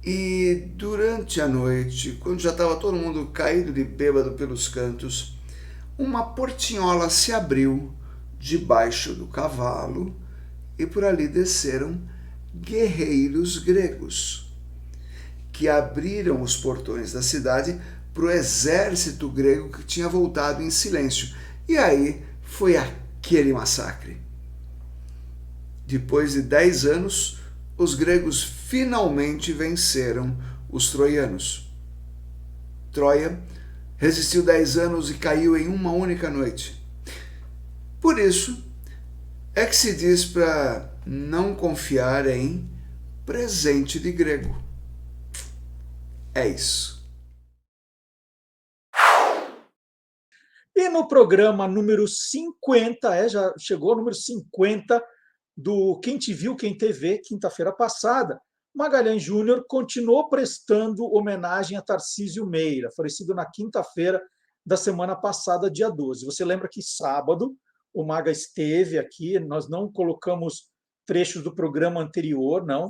[SPEAKER 10] E durante a noite, quando já estava todo mundo caído de bêbado pelos cantos, uma portinhola se abriu debaixo do cavalo e por ali desceram guerreiros gregos, que abriram os portões da cidade para o exército grego que tinha voltado em silêncio. E aí foi aquele massacre. Depois de 10 anos, os gregos finalmente venceram os troianos. Troia resistiu 10 anos e caiu em uma única noite. Por isso é que se diz para não confiar em presente de grego. É isso.
[SPEAKER 1] E no programa número 50, já chegou o número 50 do Quem Te Viu, Quem Te Vê, quinta-feira passada, Magalhães Júnior continuou prestando homenagem a Tarcísio Meira, falecido na quinta-feira da semana passada, dia 12. Você lembra que sábado o Maga esteve aqui, nós não colocamos trechos do programa anterior, não,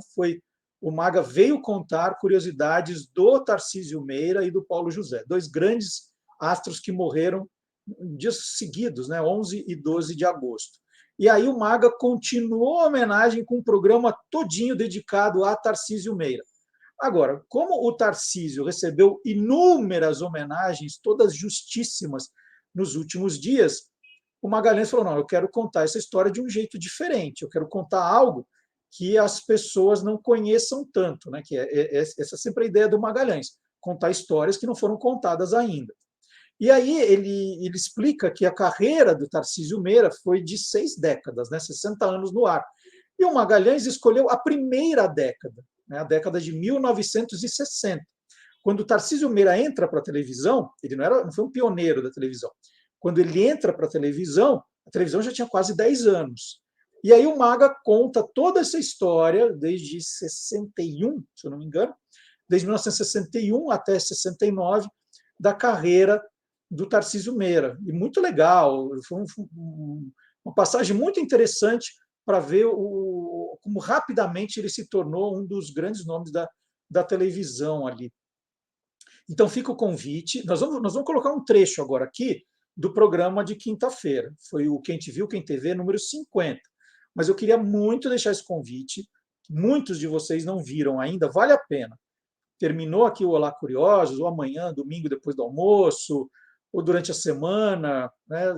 [SPEAKER 1] o Maga veio contar curiosidades do Tarcísio Meira e do Paulo José, dois grandes astros que morreram dias seguidos, né, 11 e 12 de agosto. E aí o Maga continuou a homenagem com um programa todinho dedicado a Tarcísio Meira. Agora, como o Tarcísio recebeu inúmeras homenagens, todas justíssimas, nos últimos dias, o Magalhães falou, não, eu quero contar essa história de um jeito diferente, eu quero contar algo que as pessoas não conheçam tanto, né? Que essa é sempre a ideia do Magalhães, contar histórias que não foram contadas ainda. E aí ele explica que a carreira do Tarcísio Meira foi de 6 décadas, né, 60 anos no ar. E o Magalhães escolheu a primeira década, né, a década de 1960. Quando o Tarcísio Meira entra para a televisão, ele não foi um pioneiro da televisão. Quando ele entra para a televisão já tinha quase 10 anos. E aí o Maga conta toda essa história desde 61, se eu não me engano, desde 1961 até 69, da carreira do Tarcísio Meira. E muito legal, foi uma passagem muito interessante para ver como rapidamente ele se tornou um dos grandes nomes da televisão ali. Então fica o convite, nós vamos colocar um trecho agora aqui do programa de quinta-feira, foi o Quem Te Viu, Quem Te Vê, número 50. Mas eu queria muito deixar esse convite, muitos de vocês não viram ainda, vale a pena. Terminou aqui o Olá Curiosos, ou amanhã, domingo, depois do almoço, ou durante a semana, né?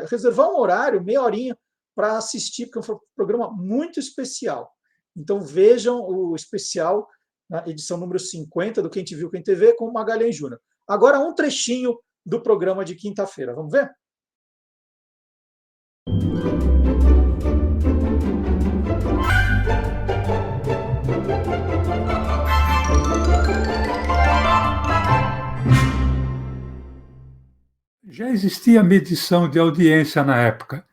[SPEAKER 1] Reservar um horário, meia horinha, para assistir, porque é um programa muito especial. Então vejam o especial, na edição número 50 do Quem Te Viu, Quem Te Vê, com o Magalhães Júnior. Agora um trechinho do programa de quinta-feira. Vamos ver?
[SPEAKER 11] Já existia medição de audiência na época,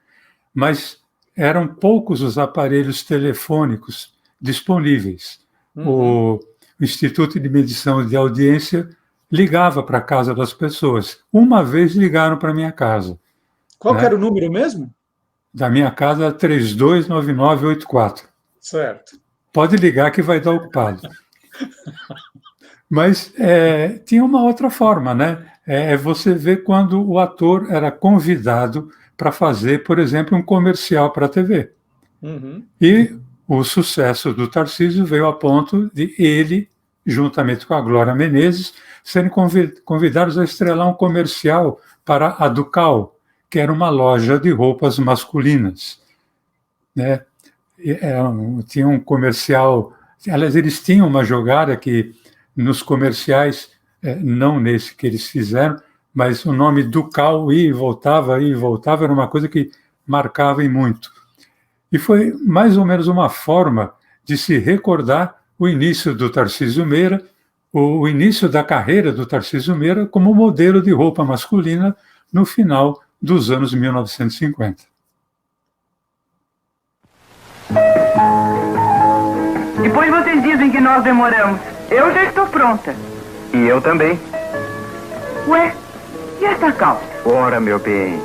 [SPEAKER 11] mas eram poucos os aparelhos telefônicos disponíveis. O Instituto de Medição de Audiência ligava para a casa das pessoas. Uma vez ligaram para a minha casa.
[SPEAKER 1] Qual que era o número mesmo?
[SPEAKER 11] da minha casa é 329984.
[SPEAKER 1] Certo.
[SPEAKER 11] Pode ligar que vai estar ocupado. Mas tinha uma outra forma, né? Você vê quando o ator era convidado para fazer, por exemplo, um comercial para a TV.
[SPEAKER 1] Uhum.
[SPEAKER 11] E o sucesso do Tarcísio veio a ponto de ele, juntamente com a Glória Menezes, serem convidados a estrelar um comercial para a Ducal, que era uma loja de roupas masculinas, né? Tinha um comercial, aliás, eles tinham uma jogada que nos comerciais, não nesse que eles fizeram, mas o nome Ducal ia e voltava, era uma coisa que marcava em muito. E foi mais ou menos uma forma de se recordar o início do Tarcísio Meira, o início da carreira do Tarcísio Meira como modelo de roupa masculina no final dos anos 1950.
[SPEAKER 12] Depois vocês dizem que nós demoramos. Eu já estou pronta.
[SPEAKER 13] E eu também.
[SPEAKER 12] Ué, e essa calça?
[SPEAKER 13] Ora, meu bem,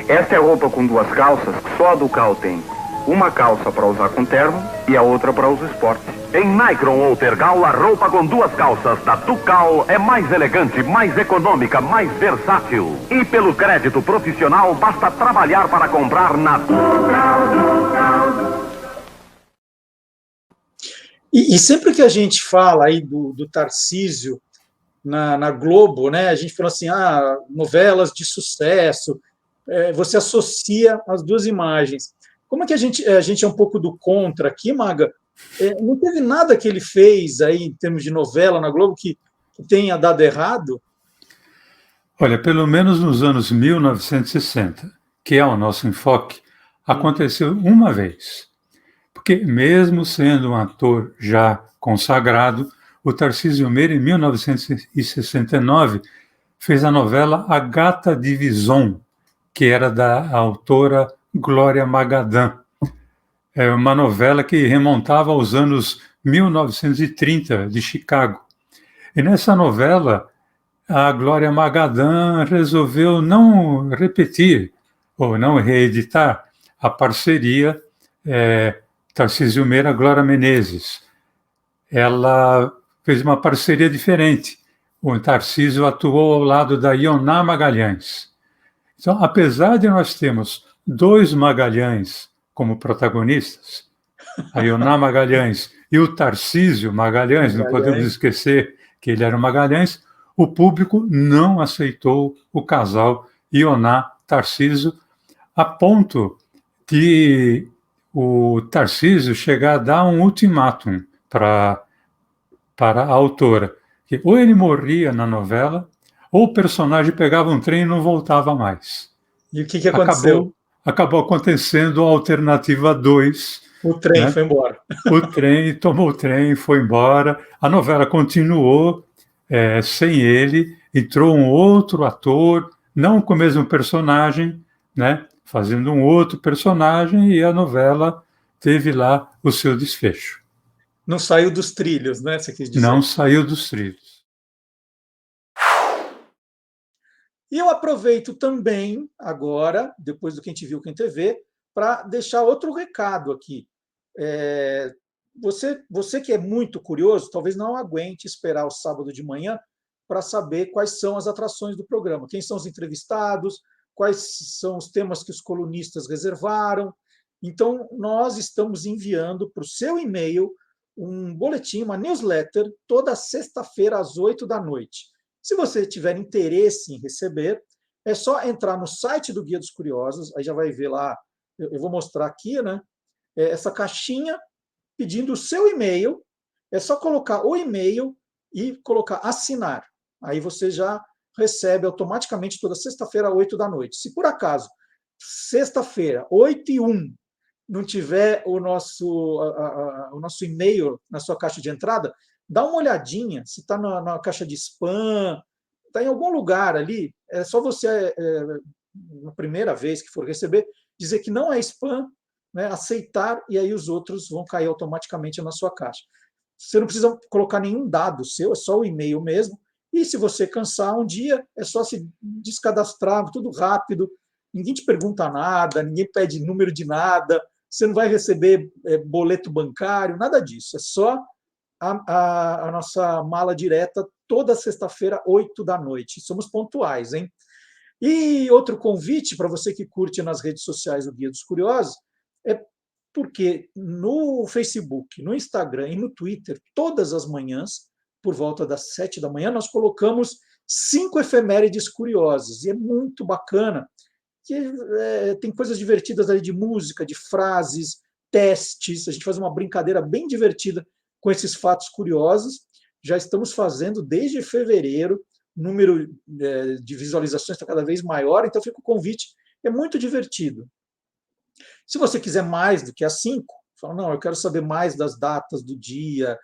[SPEAKER 13] essa é roupa com duas calças que só a Ducal tem. Uma calça para usar com terno e a outra para uso esporte.
[SPEAKER 14] Em Nikron ou Tergal, a roupa com duas calças da Ducal é mais elegante, mais econômica, mais versátil. E pelo crédito profissional, basta trabalhar para comprar na Ducal.
[SPEAKER 1] E sempre que a gente fala aí do Tarcísio na Globo, né, a gente fala assim, novelas de sucesso, você associa as duas imagens. Como é que a gente é um pouco do contra aqui, Maga? Não teve nada que ele fez aí em termos de novela na Globo que tenha dado errado?
[SPEAKER 11] Olha, pelo menos nos anos 1960, que é o nosso enfoque, aconteceu uma vez. Porque mesmo sendo um ator já consagrado, o Tarcísio Meira, em 1969, fez a novela A Gata de Vison, que era da autora Glória Magadã. É uma novela que remontava aos anos 1930, de Chicago. E nessa novela, a Glória Magadã resolveu não repetir, ou não reeditar, a parceria Tarcísio Meira, Glória Menezes. Ela fez uma parceria diferente. O Tarcísio atuou ao lado da Ioná Magalhães. Então, apesar de nós termos dois Magalhães como protagonistas, a Ioná Magalhães e o Tarcísio Magalhães, não podemos esquecer que ele era o Magalhães, o público não aceitou o casal Ioná-Tarcísio, a ponto de o Tarcísio chegar a dar um ultimátum para a autora, que ou ele morria na novela, ou o personagem pegava um trem e não voltava mais.
[SPEAKER 1] E o que aconteceu?
[SPEAKER 11] Acabou acontecendo a alternativa 2.
[SPEAKER 1] O trem foi embora.
[SPEAKER 11] O trem, tomou o trem, foi embora. A novela continuou sem ele, entrou um outro ator, não com o mesmo personagem, né? Fazendo um outro personagem, e a novela teve lá o seu desfecho.
[SPEAKER 1] Não saiu dos trilhos, né? Você quis dizer.
[SPEAKER 11] Não saiu dos trilhos.
[SPEAKER 1] E eu aproveito também, agora, depois do que a gente viu aqui em TV, para deixar outro recado aqui. Você que é muito curioso, talvez não aguente esperar o sábado de manhã para saber quais são as atrações do programa, quem são os entrevistados, quais são os temas que os colunistas reservaram. Então, nós estamos enviando para o seu e-mail um boletim, uma newsletter, toda sexta-feira às 20h. Se você tiver interesse em receber, é só entrar no site do Guia dos Curiosos, aí já vai ver lá, eu vou mostrar aqui, né? Essa caixinha pedindo o seu e-mail, é só colocar o e-mail e colocar assinar. Aí você já recebe automaticamente toda sexta-feira às 20h. Se por acaso, sexta-feira, 8h01, não tiver o nosso e-mail na sua caixa de entrada, dá uma olhadinha se está na caixa de spam, está em algum lugar ali, é só você, na primeira vez que for receber, dizer que não é spam, né, aceitar, e aí os outros vão cair automaticamente na sua caixa. Você não precisa colocar nenhum dado seu, é só o e-mail mesmo, e se você cansar um dia, é só se descadastrar, tudo rápido, ninguém te pergunta nada, ninguém pede número de nada, você não vai receber boleto bancário, nada disso. É só a nossa mala direta toda sexta-feira, 8 da noite. Somos pontuais, hein? E outro convite para você que curte nas redes sociais o Guia dos Curiosos é porque no Facebook, no Instagram e no Twitter, todas as manhãs, por volta das 7 da manhã, nós colocamos 5 efemérides curiosas. E é muito bacana, que tem coisas divertidas ali de música, de frases, testes. A gente faz uma brincadeira bem divertida com esses fatos curiosos. Já estamos fazendo desde fevereiro, o número de visualizações está cada vez maior, então fica o convite, é muito divertido. Se você quiser mais do que as 5, fala, não, eu quero saber mais das datas do dia,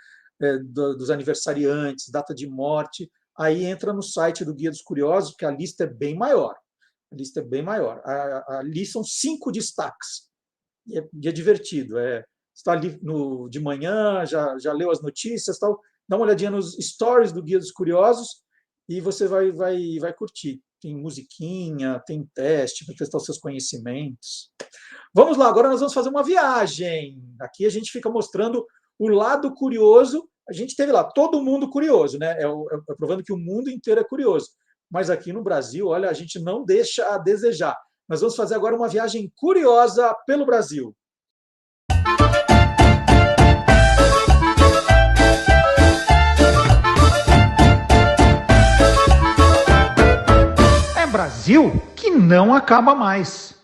[SPEAKER 1] dos aniversariantes, data de morte, aí entra no site do Guia dos Curiosos, que a lista é bem maior. A lista é bem maior. Ali são 5 destaques. E é divertido. Você está ali de manhã, já leu as notícias, tal, dá uma olhadinha nos stories do Guia dos Curiosos e você vai curtir. Tem musiquinha, tem teste para testar os seus conhecimentos. Vamos lá, agora nós vamos fazer uma viagem. Aqui a gente fica mostrando o lado curioso. A gente teve lá todo mundo curioso, né? Provando que o mundo inteiro é curioso. Mas aqui no Brasil, olha, a gente não deixa a desejar. Nós vamos fazer agora uma viagem curiosa pelo Brasil. É Brasil que não acaba mais.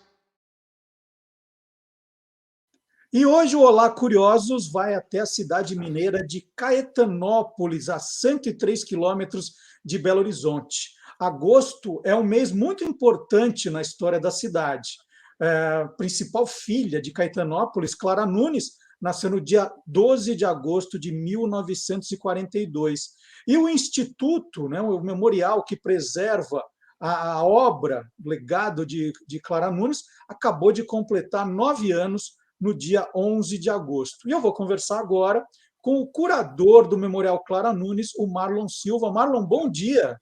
[SPEAKER 1] E hoje o Olá Curiosos vai até a cidade mineira de Caetanópolis, a 103 quilômetros de Belo Horizonte. Agosto é um mês muito importante na história da cidade. A principal filha de Caetanópolis, Clara Nunes, nasceu no dia 12 de agosto de 1942. E o Instituto, né, o memorial que preserva a obra, o legado de Clara Nunes, acabou de completar 9 anos no dia 11 de agosto. E eu vou conversar agora com o curador do Memorial Clara Nunes, o Marlon Silva. Marlon, bom dia.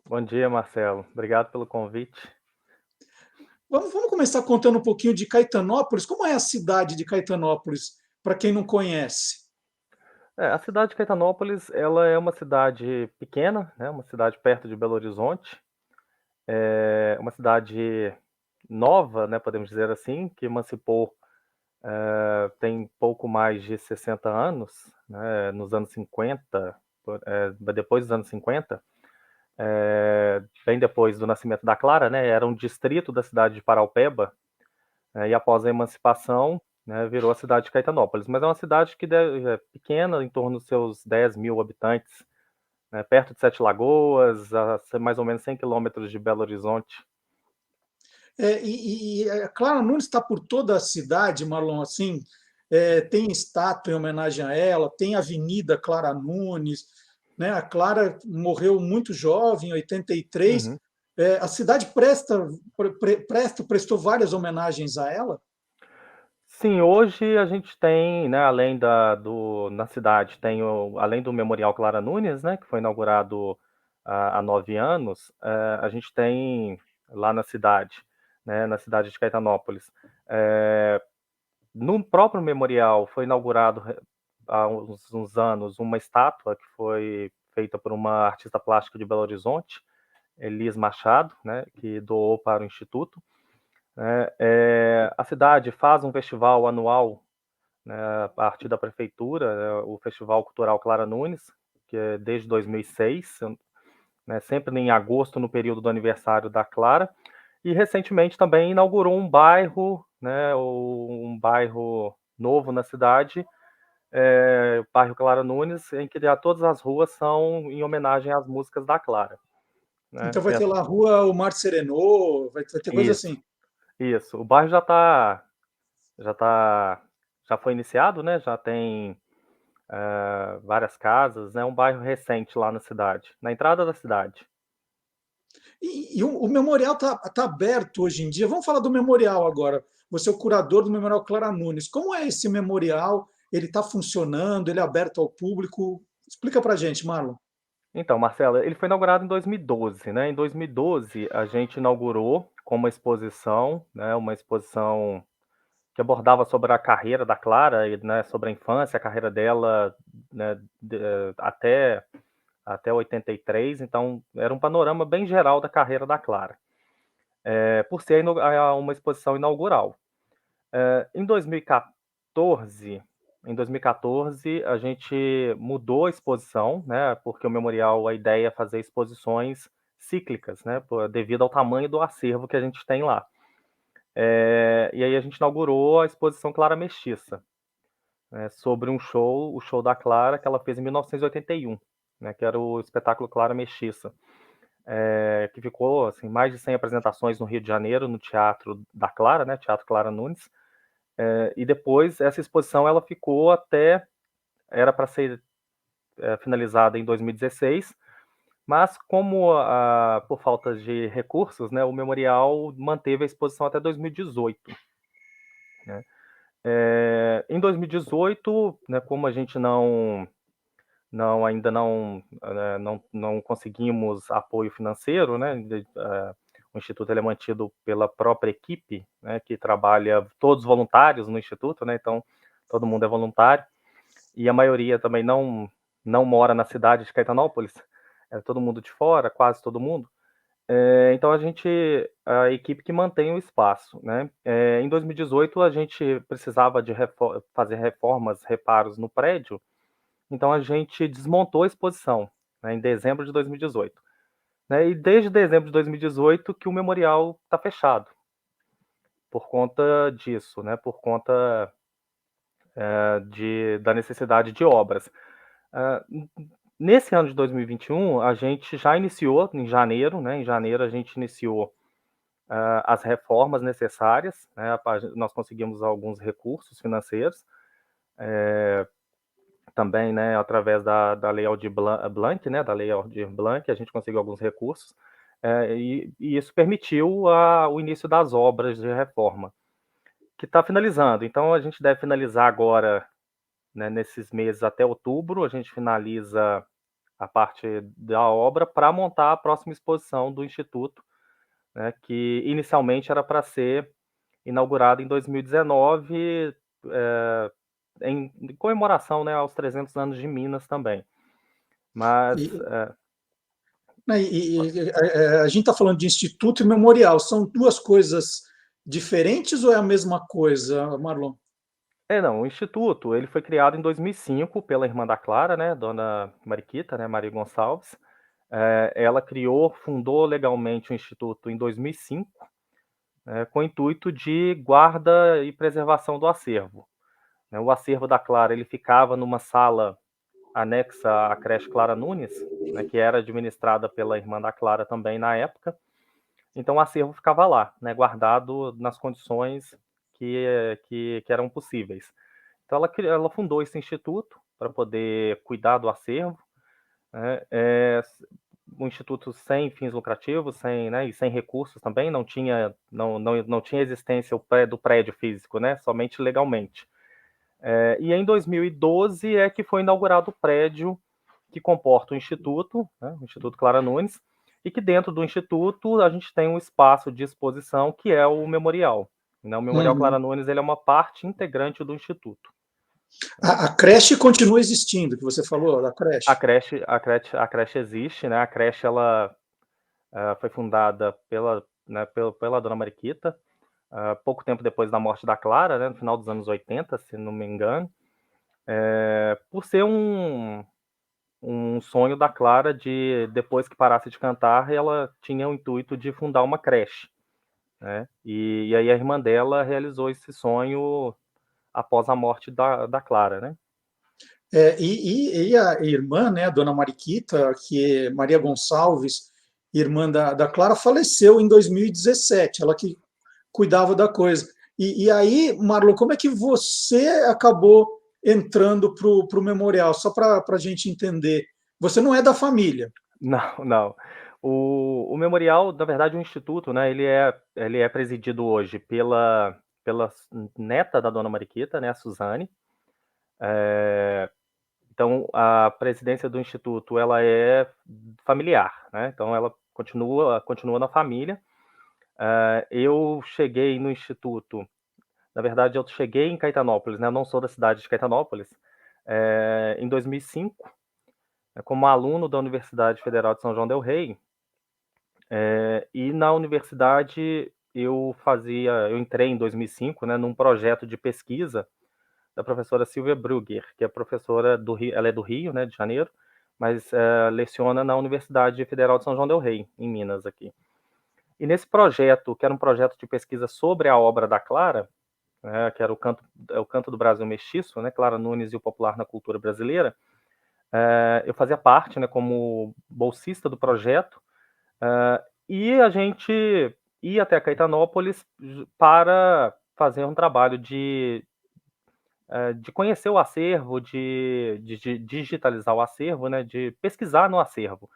[SPEAKER 15] Bom dia, Marcelo. Obrigado pelo convite.
[SPEAKER 1] Vamos começar contando um pouquinho de Caetanópolis. Como é a cidade de Caetanópolis, para quem não conhece?
[SPEAKER 15] A cidade de Caetanópolis, ela é uma cidade pequena, né? Uma cidade perto de Belo Horizonte. É uma cidade nova, né? Podemos dizer assim, que emancipou tem pouco mais de 60 anos, né? Nos anos 50, depois dos anos 50, bem depois do nascimento da Clara, né? Era um distrito da cidade de Paraupeba, e após a emancipação, né, virou a cidade de Caetanópolis. Mas é uma cidade que é pequena, em torno dos seus 10 mil habitantes, né, perto de Sete Lagoas, a mais ou menos 100 quilômetros de Belo Horizonte.
[SPEAKER 1] E a Clara Nunes está por toda a cidade, Marlon, assim, tem estátua em homenagem a ela, tem a Avenida Clara Nunes, né? A Clara morreu muito jovem, em 83. Uhum. A cidade prestou várias homenagens a ela?
[SPEAKER 15] Sim, hoje a gente tem, né, além na cidade, além do Memorial Clara Nunes, né, que foi inaugurado há 9 anos, a gente tem lá na cidade, né, na cidade de Caetanópolis. No próprio memorial foi inaugurado há uns anos uma estátua que foi feita por uma artista plástica de Belo Horizonte, Elis Machado, né, que doou para o Instituto. A cidade faz um festival anual, né, a partir da prefeitura, o Festival Cultural Clara Nunes, que é desde 2006, né, sempre em agosto, no período do aniversário da Clara. E recentemente também inaugurou um bairro, né, um bairro novo na cidade, o bairro Clara Nunes, em que todas as ruas são em homenagem às músicas da Clara. Né?
[SPEAKER 1] Então vai ter lá a rua Omar Serenô, vai ter coisa assim.
[SPEAKER 15] Isso, o bairro já foi iniciado, né? Já tem várias casas, né? Um bairro recente lá na cidade, na entrada da cidade.
[SPEAKER 1] E o memorial está aberto hoje em dia. Vamos falar do memorial agora. Você é o curador do Memorial Clara Nunes. Como é esse memorial? Ele está funcionando? Ele é aberto ao público? Explica para a gente, Marlon.
[SPEAKER 15] Então, Marcelo, ele foi inaugurado em 2012, né? Em 2012, a gente inaugurou com uma exposição que abordava sobre a carreira da Clara, né, sobre a infância, a carreira dela, né, até 83, então era um panorama bem geral da carreira da Clara, por ser uma exposição inaugural. Em 2014, a gente mudou a exposição, né, porque o memorial, a ideia é fazer exposições cíclicas, né, devido ao tamanho do acervo que a gente tem lá. E aí a gente inaugurou a exposição Clara Mestiça, né, sobre o show da Clara, que ela fez em 1981, né, que era o espetáculo Clara Mestiça, que ficou assim, mais de 100 apresentações no Rio de Janeiro, no Teatro da Clara, né, Teatro Clara Nunes. E depois essa exposição ela ficou era para ser finalizada em 2016, mas como por falta de recursos, né, o memorial manteve a exposição até 2018. Né? Em 2018, né, como a gente ainda não conseguimos apoio financeiro, né, o Instituto ele é mantido pela própria equipe, né, que trabalha, todos voluntários no Instituto, né, então todo mundo é voluntário, e a maioria também não mora na cidade de Caetanópolis, é todo mundo de fora, quase todo mundo. Então a equipe que mantém o espaço, né? Em 2018 a gente precisava de fazer reformas, reparos no prédio, então a gente desmontou a exposição, né, em dezembro de 2018. Né, e desde dezembro de 2018 que o memorial está fechado, por conta disso, né, por conta da necessidade de obras. Nesse ano de 2021, a gente já iniciou, em janeiro, a gente iniciou as reformas necessárias, né, nós conseguimos alguns recursos financeiros, também, né, através da Lei Aldir Blanc, né, da Lei Aldir Blanc, a gente conseguiu alguns recursos, e isso permitiu o início das obras de reforma, que está finalizando. Então, a gente deve finalizar agora, né, nesses meses até outubro, a gente finaliza a parte da obra para montar a próxima exposição do Instituto, né, que inicialmente era para ser inaugurada em 2019, em comemoração, né, aos 300 anos de Minas também. Mas...
[SPEAKER 1] a gente está falando de instituto e memorial, são duas coisas diferentes ou é a mesma coisa, Marlon?
[SPEAKER 15] Não, o Instituto, ele foi criado em 2005 pela irmã da Clara, né, Dona Mariquita, né, Maria Gonçalves. Ela fundou legalmente o Instituto em 2005, com o intuito de guarda e preservação do acervo. O acervo da Clara, ele ficava numa sala anexa à creche Clara Nunes, né, que era administrada pela irmã da Clara também na época. Então o acervo ficava lá, né, guardado nas condições que eram possíveis. Então ela fundou esse instituto para poder cuidar do acervo, né, um instituto sem fins lucrativos, e sem recursos também, não tinha existência do prédio físico, né, somente legalmente. E em 2012 é que foi inaugurado o prédio que comporta o Instituto, né, o Instituto Clara Nunes, e que dentro do Instituto a gente tem um espaço de exposição que é o memorial. Né? O Memorial Clara Nunes ele é uma parte integrante do Instituto.
[SPEAKER 1] A creche continua existindo, que você falou, da creche?
[SPEAKER 15] A creche existe, né? A creche ela foi fundada pela Dona Mariquita, pouco tempo depois da morte da Clara, né, no final dos anos 80, se não me engano, por ser um sonho da Clara de, depois que parasse de cantar, ela tinha o intuito de fundar uma creche. Né? E aí a irmã dela realizou esse sonho após a morte da Clara, né?
[SPEAKER 1] E a irmã, né, a Dona Mariquita, que é Maria Gonçalves, irmã da Clara, faleceu em 2017, ela que cuidava da coisa. E aí, Marlon, como é que você acabou entrando para o memorial? Só para a gente entender. Você não é da família.
[SPEAKER 15] Não. O memorial, na verdade, o instituto, né, ele é presidido hoje pela neta da Dona Mariquita, né, a Suzane. Então, a presidência do instituto ela é familiar, né? Então ela continua na família. Eu cheguei no Instituto, na verdade, eu cheguei em Caetanópolis, né? Eu não sou da cidade de Caetanópolis, em 2005, como aluno da Universidade Federal de São João del Rei. E na universidade eu entrei em 2005, né, num projeto de pesquisa da professora Silvia Brugger, que é professora do Rio, ela é do Rio, né, de Janeiro, mas leciona na Universidade Federal de São João del Rei, em Minas, aqui. E nesse projeto, que era um projeto de pesquisa sobre a obra da Clara, né, que era o Canto do Brasil Mestiço, né, Clara Nunes e o Popular na Cultura Brasileira, eu fazia parte, né, como bolsista do projeto, e a gente ia até Caetanópolis para fazer um trabalho de conhecer o acervo, de digitalizar o acervo, né, de pesquisar no acervo.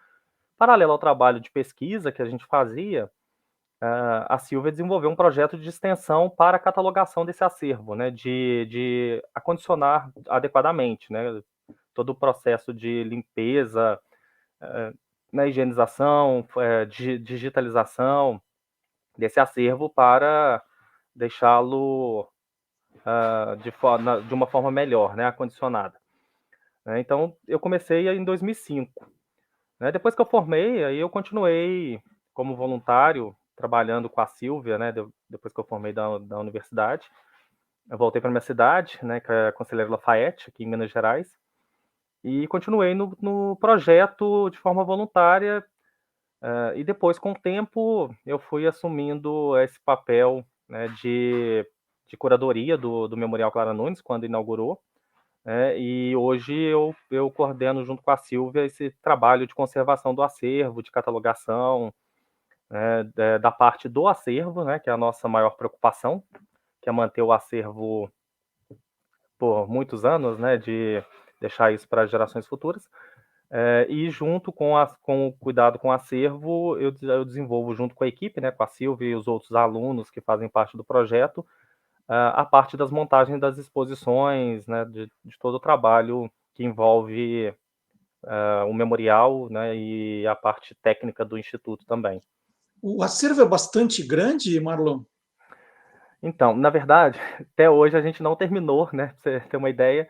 [SPEAKER 15] Paralelo ao trabalho de pesquisa que a gente fazia, a Silvia desenvolveu um projeto de extensão para a catalogação desse acervo, né, de acondicionar adequadamente, né, todo o processo de limpeza, na higienização, digitalização desse acervo para deixá-lo de uma forma melhor, né, acondicionada. Então, eu comecei em 2005. Né? Depois que eu formei, aí eu continuei como voluntário, trabalhando com a Silvia, né, depois que eu formei da universidade. Eu voltei para minha cidade, né, que é a Conselheiro Lafayette, aqui em Minas Gerais, e continuei no projeto de forma voluntária, e depois, com o tempo, eu fui assumindo esse papel, né, de curadoria do Memorial Clara Nunes, quando inaugurou, e hoje eu coordeno, junto com a Silvia, esse trabalho de conservação do acervo, de catalogação, da parte do acervo, né, que é a nossa maior preocupação, que é manter o acervo por muitos anos, né, de deixar isso para gerações futuras. E junto com o cuidado com o acervo, eu desenvolvo junto com a equipe, né, com a Silvia e os outros alunos que fazem parte do projeto, a parte das montagens das exposições, né, de todo o trabalho que envolve o memorial, né, e a parte técnica do Instituto também.
[SPEAKER 1] O acervo é bastante grande, Marlon?
[SPEAKER 15] Então, na verdade, até hoje a gente não terminou, né, pra você ter uma ideia.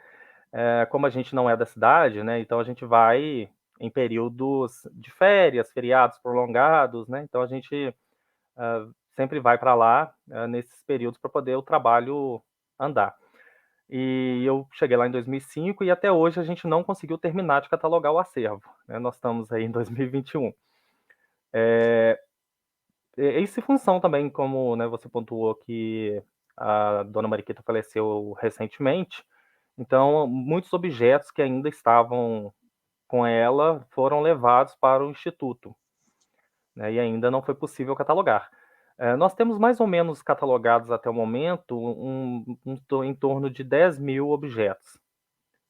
[SPEAKER 15] Como a gente não é da cidade, né, então a gente vai em períodos de férias, feriados prolongados, né, então a gente sempre vai para lá nesses períodos para poder o trabalho andar. E eu cheguei lá em 2005 e até hoje a gente não conseguiu terminar de catalogar o acervo, né, nós estamos aí em 2021. Isso em função também, como, né, você pontuou, que a dona Mariquita faleceu recentemente, então muitos objetos que ainda estavam com ela foram levados para o Instituto, né, e ainda não foi possível catalogar. Nós temos mais ou menos catalogados até o momento em torno de 10.000 objetos,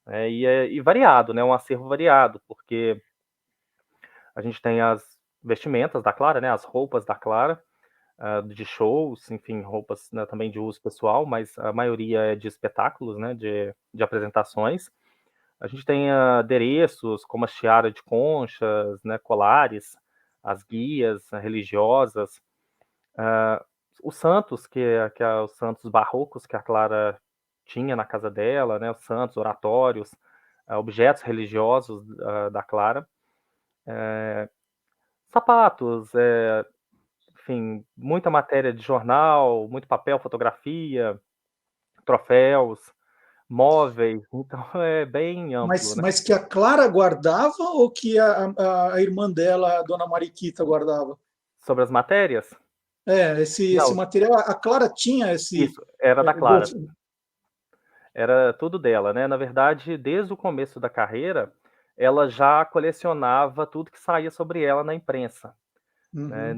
[SPEAKER 15] né, e variado, né, um acervo variado, porque a gente tem as vestimentas da Clara, né, as roupas da Clara, de shows, enfim, roupas, né, também de uso pessoal, mas a maioria é de espetáculos, né, de apresentações. A gente tem adereços como a tiara de conchas, né, colares, as guias religiosas, os santos, que é os santos barrocos que a Clara tinha na casa dela, né, os santos, oratórios, objetos religiosos da Clara, sapatos, enfim, muita matéria de jornal, muito papel, fotografia, troféus, móveis, então é bem amplo, né?
[SPEAKER 1] Mas que a Clara guardava ou que a irmã dela, a dona Mariquita, guardava?
[SPEAKER 15] Sobre as matérias?
[SPEAKER 1] Esse material, a Clara tinha esse...
[SPEAKER 15] Isso, era da Clara. Era tudo dela, né? Na verdade, desde o começo da carreira, ela já colecionava tudo que saía sobre ela na imprensa, né?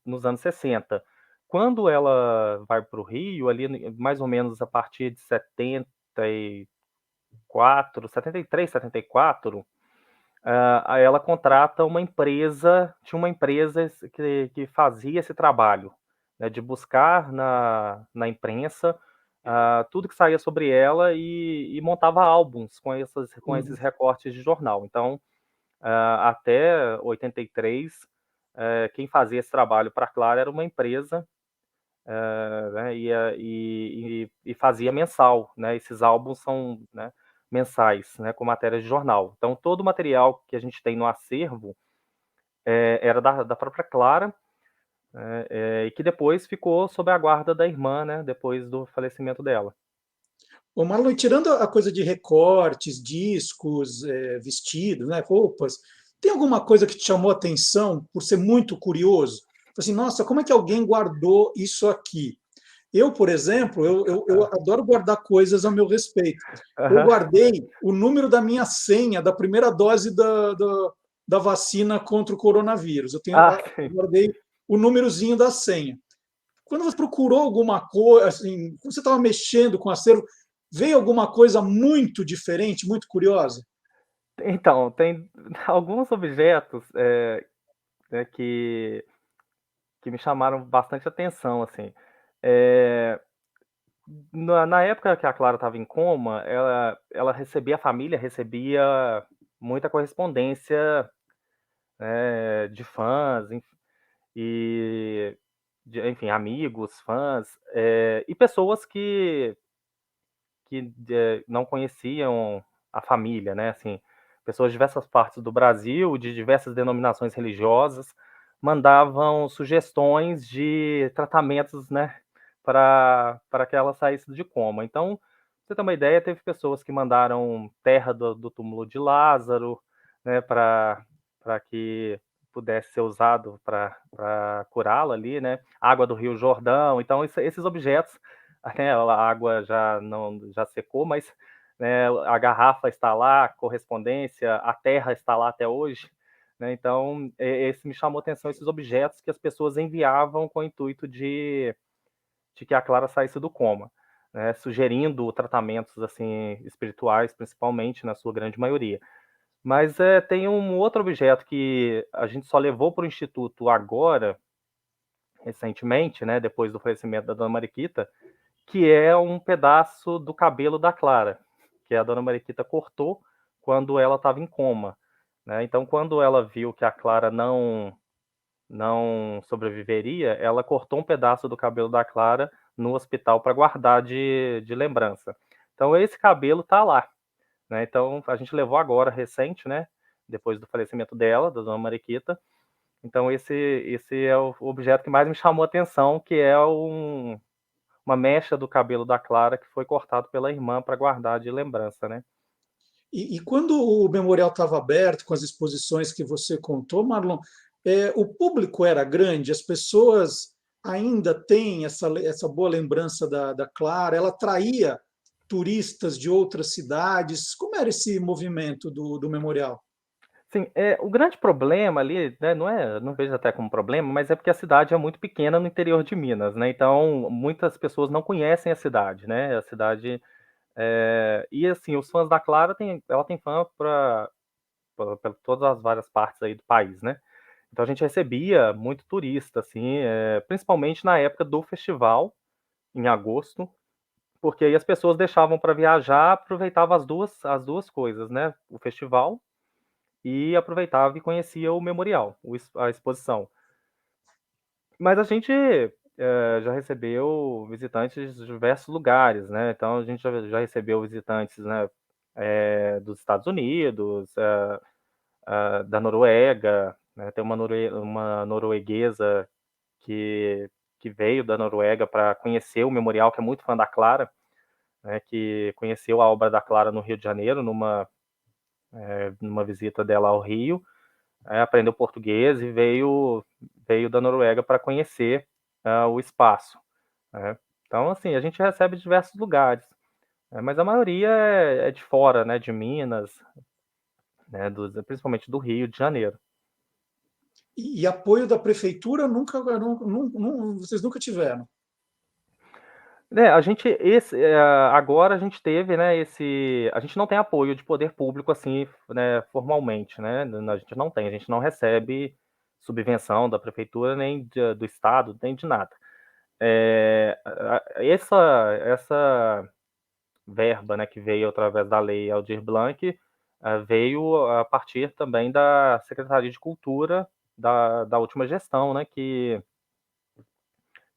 [SPEAKER 15] Nos anos 60. Quando ela vai para o Rio, ali mais ou menos a partir de 73, 74, ela contrata uma empresa, tinha uma empresa que fazia esse trabalho, né, de buscar na imprensa tudo que saía sobre ela e montava álbuns com esses recortes de jornal. Então, até 83, quem fazia esse trabalho para a Clara era uma empresa, né, e fazia mensal, né? Esses álbuns são, né, mensais, né, com matérias de jornal. Então, todo o material que a gente tem no acervo era da própria Clara, e que depois ficou sob a guarda da irmã, né, depois do falecimento dela.
[SPEAKER 1] Ô Marlon, e tirando a coisa de recortes, discos, vestidos, né, roupas, tem alguma coisa que te chamou a atenção por ser muito curioso? Assim, nossa, como é que alguém guardou isso aqui? Eu, por exemplo, eu adoro guardar coisas a meu respeito. Eu
[SPEAKER 15] Aham.
[SPEAKER 1] guardei o número da minha senha da primeira dose da vacina contra o coronavírus.
[SPEAKER 15] Ah,
[SPEAKER 1] Eu
[SPEAKER 15] sim.
[SPEAKER 1] guardei o númerozinho da senha. Quando você procurou alguma coisa, assim, quando você estava mexendo com o acervo, veio alguma coisa muito diferente, muito curiosa?
[SPEAKER 15] Então, tem alguns objetos, né, que me chamaram bastante atenção, assim. Eh, na época que a Clara estava em coma, ela recebia, a família recebia muita correspondência, de fãs, e enfim, amigos, fãs, e pessoas que não conheciam a família, né, assim, pessoas de diversas partes do Brasil, de diversas denominações religiosas, mandavam sugestões de tratamentos, né, para que ela saísse de coma. Então, pra você ter uma ideia, teve pessoas que mandaram terra do túmulo de Lázaro, né, para que pudesse ser usado para curá-la ali, né, água do Rio Jordão. Então esses objetos, né, a água já secou, mas, né, a garrafa está lá, a correspondência, a terra está lá até hoje, né, então esse me chamou atenção, esses objetos que as pessoas enviavam com o intuito de que a Clara saísse do coma, né, sugerindo tratamentos, assim, espirituais, principalmente, na sua grande maioria. Mas, tem um outro objeto que a gente só levou para o instituto agora, recentemente, né, depois do falecimento da dona Mariquita, que é um pedaço do cabelo da Clara, que a dona Mariquita cortou quando ela estava em coma, né. Então, quando ela viu que a Clara não sobreviveria, ela cortou um pedaço do cabelo da Clara no hospital para guardar de lembrança. Então esse cabelo tá lá, né, então a gente levou agora, recente, né, depois do falecimento dela, da dona Mariquita. Então esse é o objeto que mais me chamou a atenção, que é uma mecha do cabelo da Clara que foi cortado pela irmã para guardar de lembrança, né.
[SPEAKER 1] E quando o memorial estava aberto, com as exposições que você contou, Marlon, o público era grande, as pessoas ainda têm essa boa lembrança da Clara, ela atraía turistas de outras cidades. Como era esse movimento do memorial?
[SPEAKER 15] Sim, o grande problema ali, né, não vejo até como problema, mas é porque a cidade é muito pequena no interior de Minas, né, então muitas pessoas não conhecem a cidade, né, a cidade, e assim, os fãs da Clara ela tem fã pra todas as várias partes aí do país, né. Então a gente recebia muito turista, assim, principalmente na época do festival, em agosto, porque aí as pessoas deixavam para viajar, aproveitava as duas coisas, né, o festival e aproveitava e conhecia o memorial, a exposição. Mas a gente, já recebeu visitantes de diversos lugares, né, então a gente já recebeu visitantes, né, dos Estados Unidos, da Noruega, né, tem uma norueguesa que veio da Noruega para conhecer o memorial, que é muito fã da Clara, né, que conheceu a obra da Clara no Rio de Janeiro, numa visita dela ao Rio, aprendeu português e veio da Noruega para conhecer, o espaço, né. Então, assim, a gente recebe de diversos lugares, mas a maioria é de fora, né, de Minas, né, principalmente do Rio de Janeiro.
[SPEAKER 1] E apoio da prefeitura vocês nunca tiveram?
[SPEAKER 15] A gente agora a gente teve, né, a gente não tem apoio de poder público, assim, né, formalmente, né, a gente não tem, a gente não recebe subvenção da prefeitura, nem do estado, nem de nada. Essa verba, né, que veio através da lei Aldir Blanc, veio a partir também da Secretaria de Cultura da última gestão, né, que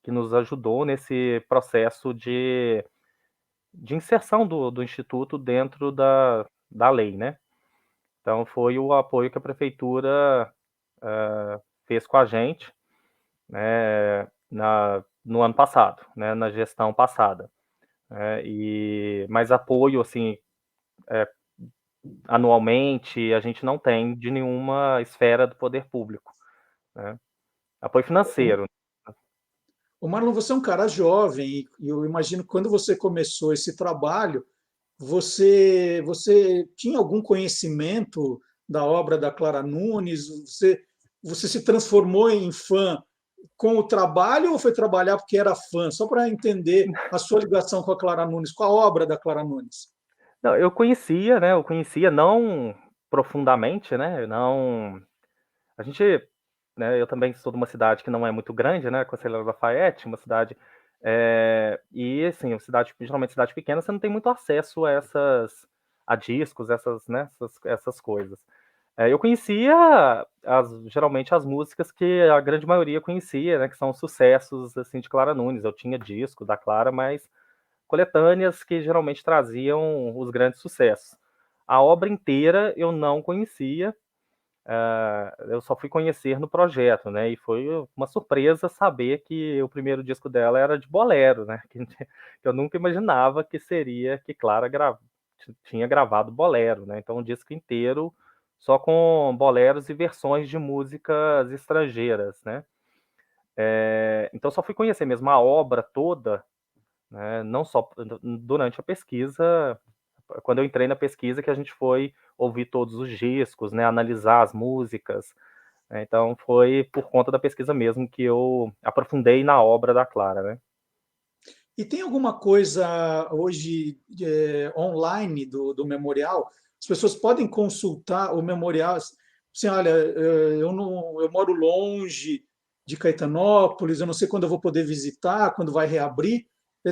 [SPEAKER 15] nos ajudou nesse processo de inserção do Instituto dentro da lei, né. Então foi o apoio que a prefeitura fez com a gente, né, no ano passado, né, na gestão passada. Mas apoio, assim, anualmente, a gente não tem de nenhuma esfera do poder público, né. Apoio financeiro.
[SPEAKER 1] O Marlon, você é um cara jovem e eu imagino que quando você começou esse trabalho, você tinha algum conhecimento da obra da Clara Nunes? Você se transformou em fã com o trabalho ou foi trabalhar porque era fã? Só para entender a sua ligação com a Clara Nunes, com a obra da Clara Nunes.
[SPEAKER 15] Não, eu conhecia não profundamente, né, não a gente, né, eu também sou de uma cidade que não é muito grande, né, Conselheiro Lafayette, uma cidade, e assim, uma cidade, geralmente cidade pequena, você não tem muito acesso a discos, né, essas coisas. Eu conhecia geralmente as músicas que a grande maioria conhecia, né, que são sucessos, assim, de Clara Nunes. Eu tinha disco da Clara, mas coletâneas que geralmente traziam os grandes sucessos. A obra inteira eu não conhecia, eu só fui conhecer no projeto, né, e foi uma surpresa saber que o primeiro disco dela era de bolero, né, que eu nunca imaginava que Clara tinha gravado bolero, né, então um disco inteiro só com boleros e versões de músicas estrangeiras, né. Então só fui conhecer mesmo a obra toda, né, não só durante a pesquisa, quando eu entrei na pesquisa que a gente foi ouvir todos os discos, né, analisar as músicas, né, então foi por conta da pesquisa mesmo que eu aprofundei na obra da Clara, né.
[SPEAKER 1] E tem alguma coisa hoje online do memorial? As pessoas podem consultar o memorial. Assim, olha, eu moro longe de Caetanópolis, eu não sei quando eu vou poder visitar, quando vai reabrir.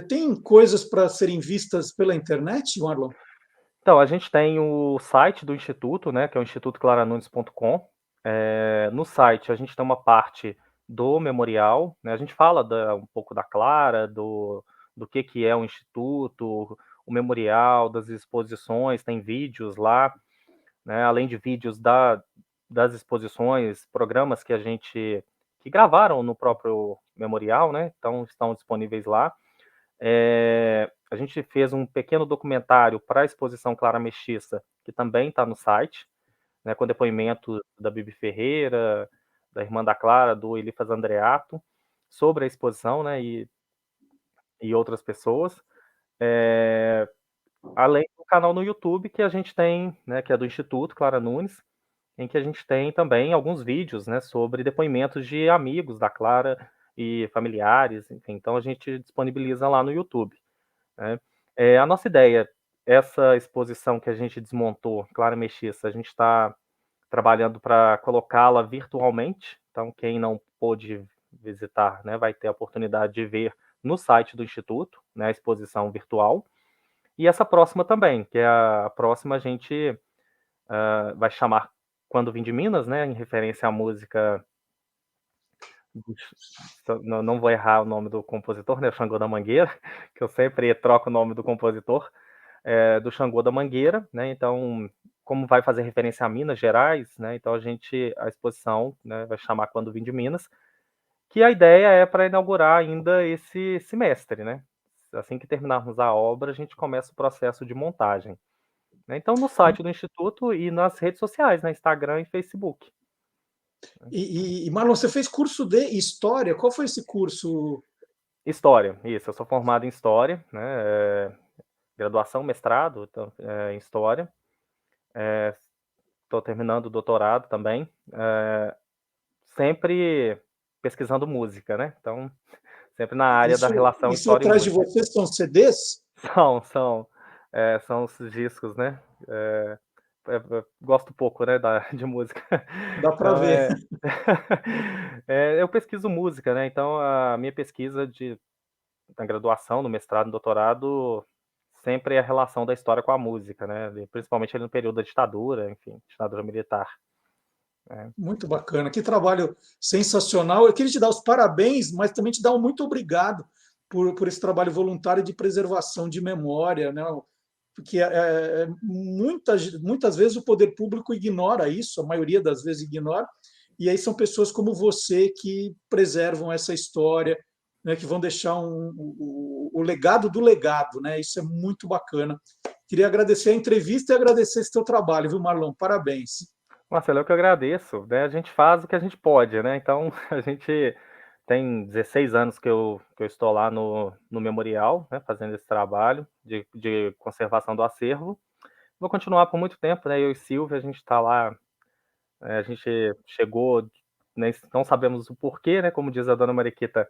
[SPEAKER 1] Tem coisas para serem vistas pela internet, Marlon?
[SPEAKER 15] Então, a gente tem o site do instituto, né, que é o institutoclaranunes.com. No site a gente tem uma parte do memorial, né, a gente fala um pouco da Clara, do que é o instituto, o memorial, das exposições, tem vídeos lá, né, além de vídeos das exposições, programas que gravaram no próprio memorial, né, então estão disponíveis lá. A gente fez um pequeno documentário para a exposição Clara Mestiça, que também está no site, né, com depoimentos da Bibi Ferreira, da irmã da Clara, do Elifas Andreato, sobre a exposição, né, e outras pessoas. Além do canal no YouTube que a gente tem, né, que é do Instituto Clara Nunes, em que a gente tem também alguns vídeos, né, sobre depoimentos de amigos da Clara e familiares, enfim, então a gente disponibiliza lá no YouTube, né. A nossa ideia, essa exposição que a gente desmontou, Clara Mestiça, a gente está trabalhando para colocá-la virtualmente, então quem não pôde visitar, né, vai ter a oportunidade de ver no site do Instituto, né, a exposição virtual. E essa próxima também, que é a próxima a gente vai chamar Quando Vim de Minas, né, em referência à música não vou errar o nome do compositor, né, o Xangô da Mangueira, que eu sempre troco o nome do compositor, do Xangô da Mangueira, né, então, como vai fazer referência a Minas Gerais, né, então a exposição, né, vai chamar Quando Vim de Minas, que a ideia é para inaugurar ainda esse semestre, né. Assim que terminarmos a obra, a gente começa o processo de montagem, né. Então no site do Instituto e nas redes sociais, né, Instagram e Facebook.
[SPEAKER 1] E Marlon, você fez curso de História? Qual foi esse curso?
[SPEAKER 15] História, isso. Eu sou formado em História, né, graduação, mestrado, então, em História. Estou terminando o doutorado também, sempre pesquisando música, né, então sempre na área da relação
[SPEAKER 1] Isso
[SPEAKER 15] história e
[SPEAKER 1] atrás de
[SPEAKER 15] música.
[SPEAKER 1] você são CDs?
[SPEAKER 15] São os discos, né, gosto pouco, né, de música.
[SPEAKER 1] Dá para
[SPEAKER 15] Então,
[SPEAKER 1] ver.
[SPEAKER 15] eu pesquiso música, né, então a minha pesquisa na graduação, no mestrado, no doutorado, sempre é a relação da história com a música, né, principalmente ali no período da ditadura, enfim, ditadura militar.
[SPEAKER 1] Muito bacana, que trabalho sensacional. Eu queria te dar os parabéns, mas também te dar um muito obrigado por esse trabalho voluntário de preservação de memória, né? Porque muitas vezes o poder público ignora isso, a maioria das vezes ignora, e aí são pessoas como você que preservam essa história, né, que vão deixar o legado do legado, né? Isso é muito bacana. Queria agradecer a entrevista e agradecer esse teu trabalho, viu, Marlon? Parabéns.
[SPEAKER 15] Marcelo, eu que agradeço, né? A gente faz o que a gente pode, né? Então, a gente tem 16 anos que eu estou lá no memorial, né? Fazendo esse trabalho de conservação do acervo. Vou continuar por muito tempo, né? Eu e Silvia, a gente está lá, a gente chegou, né? Não sabemos o porquê, né? Como diz a dona Mariquita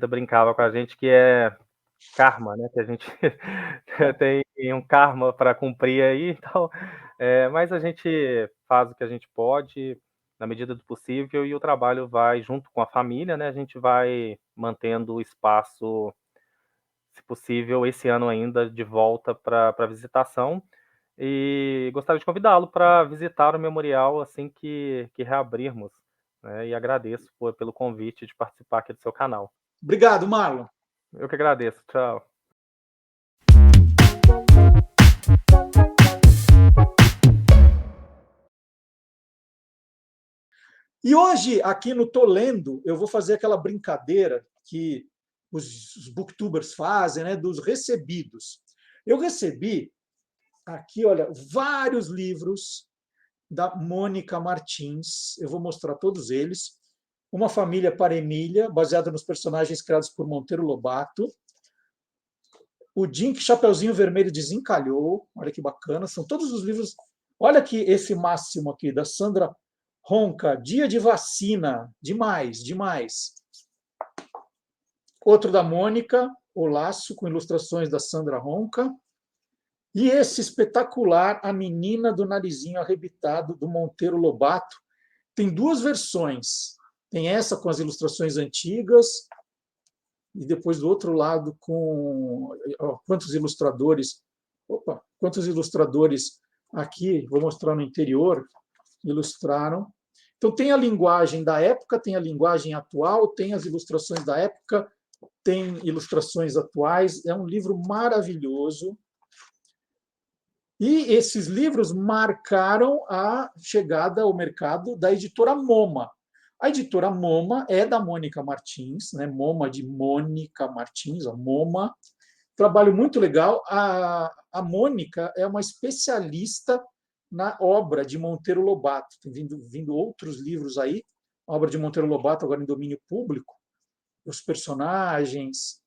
[SPEAKER 15] brincava com a gente que é karma, né? Que a gente tem um karma para cumprir aí, então, mas a gente faz o que a gente pode na medida do possível e o trabalho vai junto com a família, né? A gente vai mantendo o espaço, se possível, esse ano ainda de volta para visitação e gostaria de convidá-lo para visitar o memorial assim que reabrirmos, né? E agradeço pelo convite de participar aqui do seu canal.
[SPEAKER 1] Obrigado, Marlon.
[SPEAKER 15] Eu que agradeço. Tchau.
[SPEAKER 1] E hoje, aqui no Tô Lendo, eu vou fazer aquela brincadeira que os booktubers fazem, né, dos recebidos. Eu recebi aqui, olha, vários livros da Mônica Martins, eu vou mostrar todos eles. Uma Família para Emília, baseada nos personagens criados por Monteiro Lobato. O Jim que Chapeuzinho Vermelho desencalhou, olha que bacana, são todos os livros. Olha aqui esse máximo aqui, da Sandra Ronca, Dia de Vacina, demais, demais. Outro da Mônica, O Laço, com ilustrações da Sandra Ronca. E esse espetacular, A Menina do Narizinho Arrebitado, do Monteiro Lobato. Tem duas versões. Tem essa com as ilustrações antigas, e depois do outro lado com quantos ilustradores aqui, vou mostrar no interior, ilustraram. Então tem a linguagem da época, tem a linguagem atual, tem as ilustrações da época, tem ilustrações atuais. É um livro maravilhoso. E esses livros marcaram a chegada ao mercado da editora MoMA. A editora MoMA é da Mônica Martins, né? MoMA de Mônica Martins, a MoMA. Trabalho muito legal. A Mônica é uma especialista na obra de Monteiro Lobato. Tem vindo outros livros aí, a obra de Monteiro Lobato agora em domínio público, os personagens.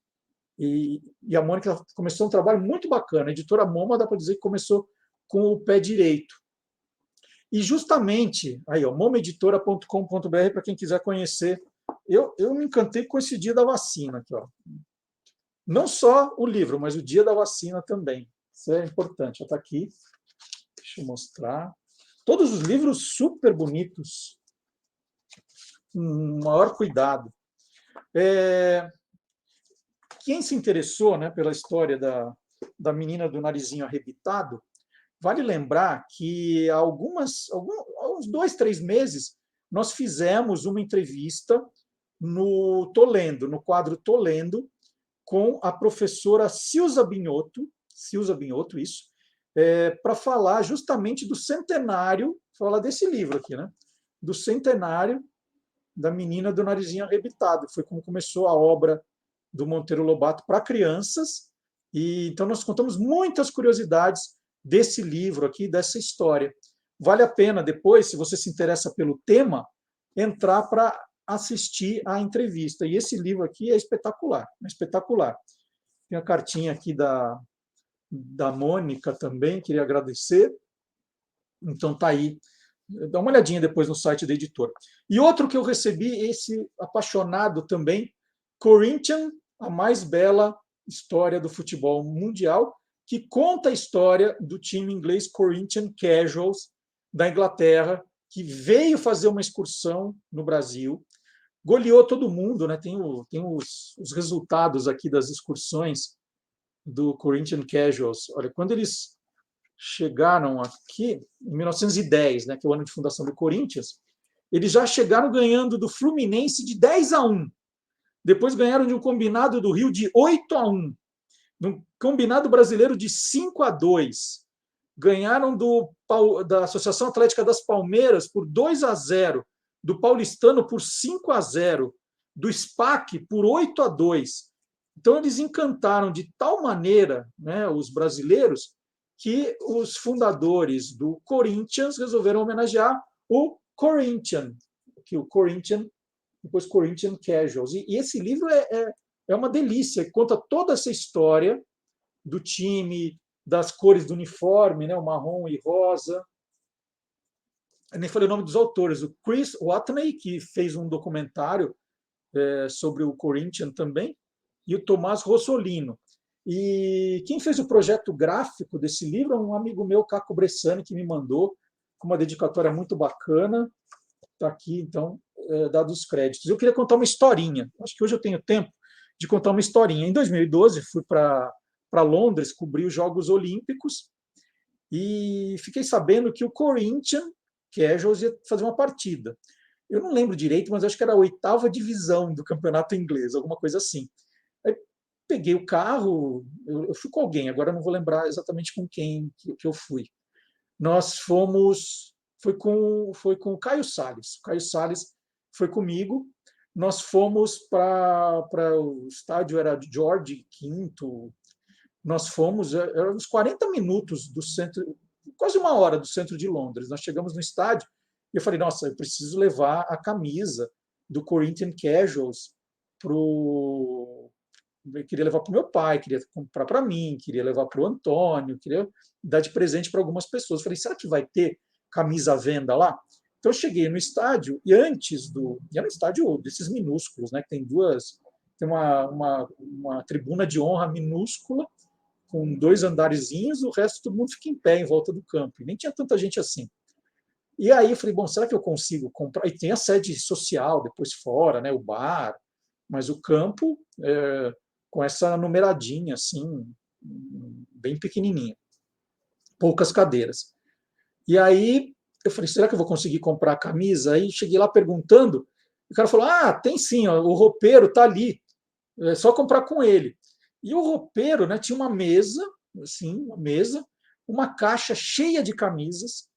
[SPEAKER 1] E a Mônica começou um trabalho muito bacana. A editora MoMA, dá para dizer que começou com o pé direito. E justamente, aí, momaeditora.com.br, para quem quiser conhecer. Eu me encantei com esse Dia da Vacina. Aqui, ó. Não só o livro, mas o Dia da Vacina também. Isso é importante. Está aqui. Deixa eu mostrar. Todos os livros super bonitos. Um maior cuidado. Quem se interessou, né, pela história da menina do narizinho arrebitado, vale lembrar que há uns 2, 3 meses, nós fizemos uma entrevista no Tô Lendo, no quadro Tô Lendo, com a professora Silza Binotto, isso, para falar justamente do centenário, falar desse livro aqui, né, do centenário da menina do narizinho arrebitado. Foi como começou a obra do Monteiro Lobato para crianças, e então nós contamos muitas curiosidades desse livro aqui, dessa história. Vale a pena depois, se você se interessa pelo tema, entrar para assistir à entrevista. E esse livro aqui é espetacular, espetacular. Tem a cartinha aqui da Mônica também, queria agradecer. Então tá aí. Dá uma olhadinha depois no site da editora. E outro que eu recebi, esse apaixonado também, Corinthians, a mais bela história do futebol mundial, que conta a história do time inglês Corinthians Casuals, da Inglaterra, que veio fazer uma excursão no Brasil, goleou todo mundo, né? Tem os resultados aqui das excursões do Corinthians Casuals. Olha, quando eles chegaram aqui em 1910, né, que é o ano de fundação do Corinthians, eles já chegaram ganhando do Fluminense de 10-1. Depois ganharam de um combinado do Rio de 8-1. De um combinado brasileiro de 5-2. Ganharam da Associação Atlética das Palmeiras por 2-0. Do Paulistano por 5-0. Do SPAC por 8-2. Então, eles encantaram de tal maneira, né, os brasileiros, que os fundadores do Corinthians resolveram homenagear o Corinthian, que o Corinthian, depois Corinthian Casuals. E esse livro é uma delícia, conta toda essa história do time, das cores do uniforme, né, o marrom e rosa. Eu nem falei o nome dos autores, o Chris Watney, que fez um documentário sobre o Corinthians também, e o Tomás Rossolino. E quem fez o projeto gráfico desse livro é um amigo meu, Caco Bressani, que me mandou, com uma dedicatória muito bacana. Está aqui, então, dados os créditos. Eu queria contar uma historinha. Acho que hoje eu tenho tempo de contar uma historinha. Em 2012, fui para Londres cobrir os Jogos Olímpicos e fiquei sabendo que o Corinthians Casuals ia fazer uma partida. Eu não lembro direito, mas acho que era a 8ª divisão do campeonato inglês, alguma coisa assim. Aí peguei o carro, eu fui com alguém, agora não vou lembrar exatamente com quem que eu fui. Nós fomos, foi com o Caio Salles. O Caio Salles foi comigo. Nós fomos para o estádio, era George V. Nós fomos, eram uns 40 minutos do centro, quase uma hora do centro de Londres. Nós chegamos no estádio e eu falei, nossa, eu preciso levar a camisa do Corinthians Casuals eu queria levar para o meu pai, queria comprar para mim, queria levar para o Antônio, queria dar de presente para algumas pessoas. Falei, será que vai ter camisa à venda lá? Então eu cheguei no estádio e antes e era um estádio desses minúsculos, né? Tem uma tribuna de honra minúscula com 2 andarezinhos, o resto todo mundo fica em pé em volta do campo. E nem tinha tanta gente assim. E aí eu falei, bom, será que eu consigo comprar? E tem a sede social depois fora, né? O bar, mas o campo com essa numeradinha assim, bem pequenininha, poucas cadeiras. E aí eu falei, será que eu vou conseguir comprar a camisa? Aí cheguei lá perguntando, o cara falou, tem sim, ó, o roupeiro está ali, é só comprar com ele. E o roupeiro, né, tinha uma mesa, assim, uma caixa cheia de camisas,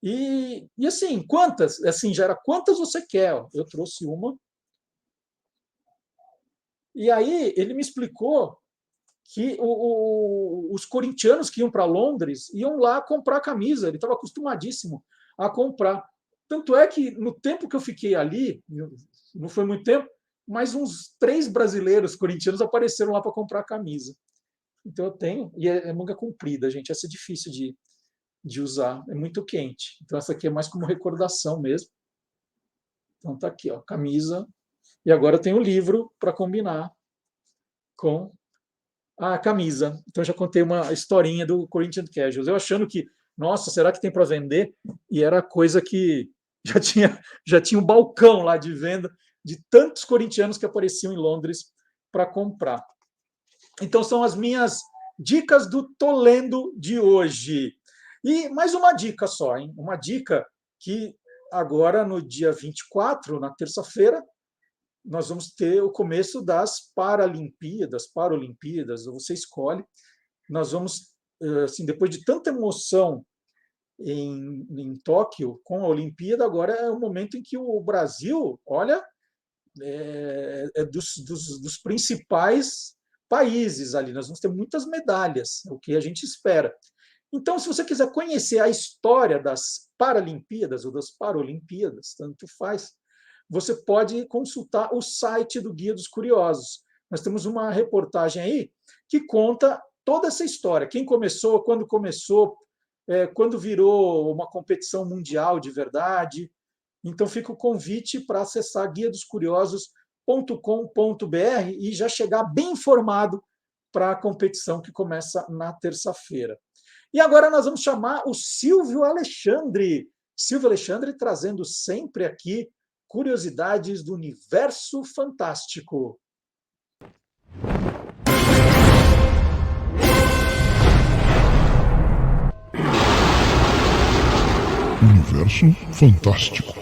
[SPEAKER 1] e assim, quantas? Assim, já era quantas você quer? Ó. Eu trouxe uma. E aí ele me explicou que os corintianos que iam para Londres iam lá comprar a camisa, ele estava acostumadíssimo a comprar. Tanto é que no tempo que eu fiquei ali, não foi muito tempo, mas uns 3 brasileiros corintianos apareceram lá para comprar a camisa. Então eu tenho, e é manga comprida, gente, essa é difícil de usar, é muito quente. Então essa aqui é mais como recordação mesmo. Então tá aqui, ó, camisa. E agora eu tenho o livro para combinar com a camisa. Então, já contei uma historinha do Corinthians Casuals. Eu achando que, nossa, será que tem para vender? E era coisa que já tinha um balcão lá de venda de tantos corintianos que apareciam em Londres para comprar. Então, são as minhas dicas do Tô Lendo de hoje. E mais uma dica só, hein? Uma dica que agora, no dia 24, na terça-feira, nós vamos ter o começo das Paralimpíadas, você escolhe. Nós vamos, assim, depois de tanta emoção em Tóquio com a Olimpíada, agora é o momento em que o Brasil, olha, é dos principais países ali. Nós vamos ter muitas medalhas, o que a gente espera. Então, se você quiser conhecer a história das Paralimpíadas ou das Paralimpíadas, tanto faz, você pode consultar o site do Guia dos Curiosos. Nós temos uma reportagem aí que conta toda essa história. Quem começou, quando virou uma competição mundial de verdade. Então, fica o convite para acessar guiadoscuriosos.com.br e já chegar bem informado para a competição que começa na terça-feira. E agora nós vamos chamar o Silvio Alexandre. Silvio Alexandre trazendo sempre aqui curiosidades do universo fantástico.
[SPEAKER 16] Universo fantástico.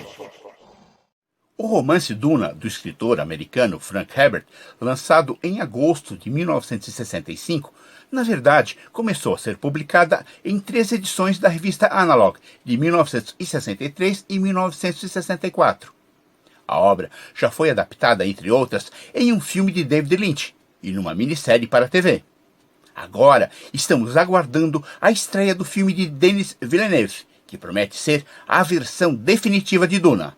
[SPEAKER 17] O romance Duna, do escritor americano Frank Herbert, lançado em agosto de 1965, na verdade, começou a ser publicada em 3 edições da revista Analog, de 1963 e 1964. A obra já foi adaptada, entre outras, em um filme de David Lynch e numa minissérie para a TV. Agora, estamos aguardando a estreia do filme de Denis Villeneuve, que promete ser a versão definitiva de Duna.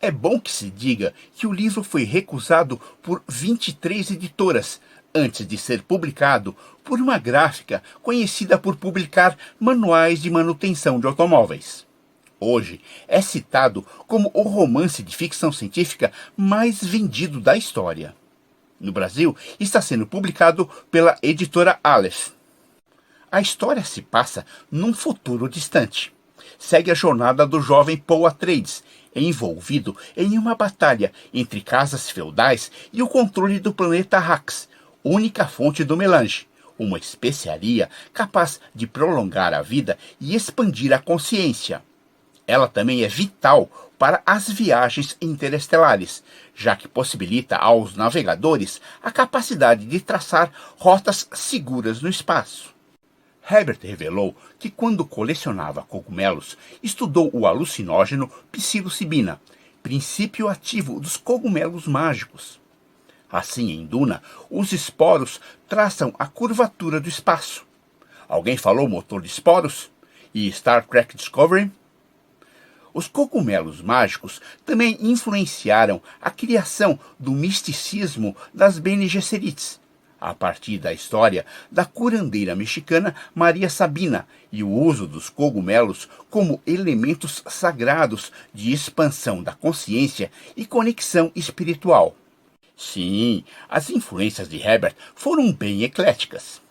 [SPEAKER 17] É bom que se diga que o livro foi recusado por 23 editoras antes de ser publicado por uma gráfica conhecida por publicar manuais de manutenção de automóveis. Hoje é citado como o romance de ficção científica mais vendido da história. No Brasil, está sendo publicado pela editora Aleph. A história se passa num futuro distante. Segue a jornada do jovem Paul Atreides, envolvido em uma batalha entre casas feudais e o controle do planeta Arrakis, única fonte do melange, uma especiaria capaz de prolongar a vida e expandir a consciência. Ela também é vital para as viagens interestelares, já que possibilita aos navegadores a capacidade de traçar rotas seguras no espaço. Herbert revelou que quando colecionava cogumelos, estudou o alucinógeno psilocibina, princípio ativo dos cogumelos mágicos. Assim, em Duna, os esporos traçam a curvatura do espaço. Alguém falou motor de esporos? E Star Trek Discovery? Os cogumelos mágicos também influenciaram a criação do misticismo das Bene Gesserits, a partir da história da curandeira mexicana Maria Sabina e o uso dos cogumelos como elementos sagrados de expansão da consciência e conexão espiritual. Sim, as influências de Herbert foram bem ecléticas,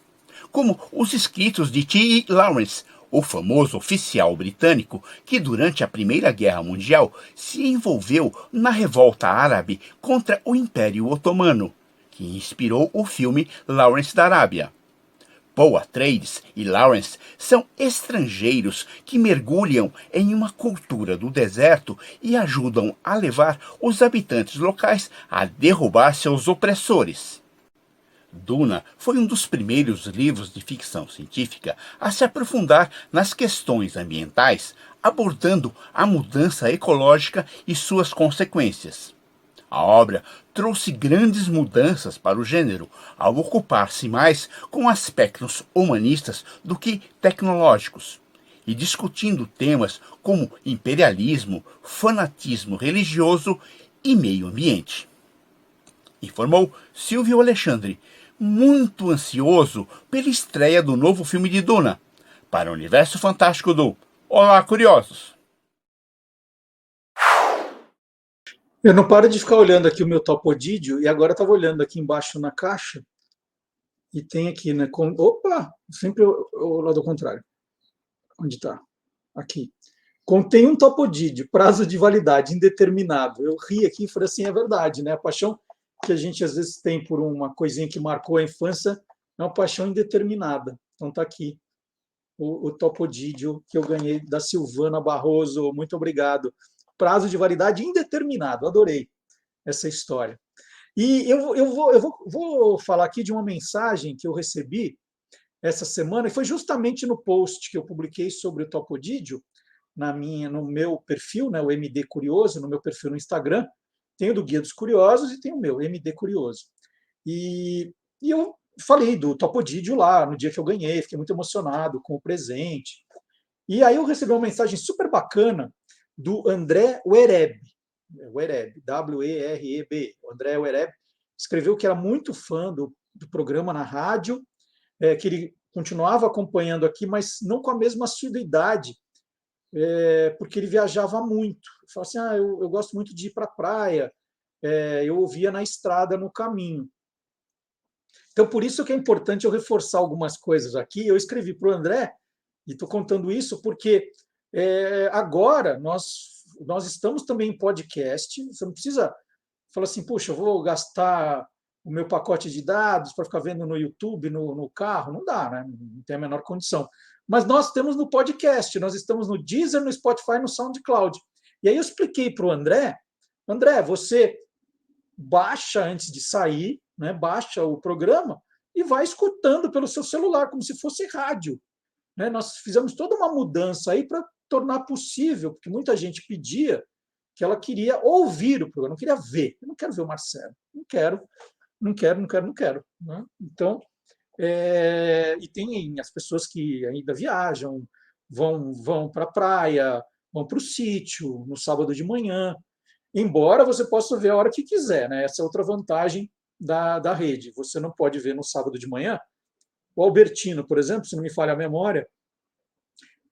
[SPEAKER 17] como os escritos de T.E. Lawrence, o famoso oficial britânico que durante a Primeira Guerra Mundial se envolveu na revolta árabe contra o Império Otomano, que inspirou o filme Lawrence da Arábia. Paul Atreides e Lawrence são estrangeiros que mergulham em uma cultura do deserto e ajudam a levar os habitantes locais a derrubar seus opressores. Duna foi um dos primeiros livros de ficção científica a se aprofundar nas questões ambientais, abordando a mudança ecológica e suas consequências. A obra trouxe grandes mudanças para o gênero, ao ocupar-se mais com aspectos humanistas do que tecnológicos, e discutindo temas como imperialismo, fanatismo religioso e meio ambiente. Informou Silvio Alexandre, muito ansioso pela estreia do novo filme de Duna, para o Universo Fantástico do Olá, Curiosos!
[SPEAKER 1] Eu não paro de ficar olhando aqui o meu Topodídio, e agora eu estava olhando aqui embaixo na caixa, e tem aqui, né? Opa! Sempre o lado contrário. Onde está? Aqui. Contém um Topodídio, prazo de validade indeterminado. Eu ri aqui e falei assim, é verdade, né? A paixão que a gente às vezes tem por uma coisinha que marcou a infância é uma paixão indeterminada. Então está aqui o Topodídio que eu ganhei da Silvana Barroso. Muito obrigado. Prazo de validade indeterminado. Adorei essa história. E eu vou falar aqui de uma mensagem que eu recebi essa semana, e foi justamente no post que eu publiquei sobre o Topodídio, no meu perfil, né, o MD Curioso, no meu perfil no Instagram. Tem o do Guia dos Curiosos e tem o meu, MD Curioso. E eu falei do Topodídio lá, no dia que eu ganhei, fiquei muito emocionado com o presente. E aí eu recebi uma mensagem super bacana do André Wereb, W-E-R-E-B. O André Wereb escreveu que era muito fã do programa na rádio, que ele continuava acompanhando aqui, mas não com a mesma assiduidade, porque ele viajava muito. Ele falou assim, eu gosto muito de ir para a praia, eu ouvia na estrada, no caminho. Então, por isso que é importante eu reforçar algumas coisas aqui. Eu escrevi para o André, e estou contando isso porque agora nós estamos também em podcast. Você não precisa falar assim, puxa, eu vou gastar o meu pacote de dados para ficar vendo no YouTube, no carro, não dá, né? Não tem a menor condição. Mas nós temos no podcast, nós estamos no Deezer, no Spotify, no SoundCloud. E aí eu expliquei para o André, você baixa antes de sair, né? Baixa o programa e vai escutando pelo seu celular, como se fosse rádio. Né? Nós fizemos toda uma mudança aí para tornar possível, porque muita gente pedia que ela queria ouvir o programa, não queria ver. Eu não quero ver o Marcelo, não quero. Né? Então, e tem as pessoas que ainda viajam, vão para a praia, vão para o sítio no sábado de manhã, embora você possa ver a hora que quiser. Né? Essa é outra vantagem da rede. Você não pode ver no sábado de manhã. O Albertino, por exemplo, se não me falha a memória,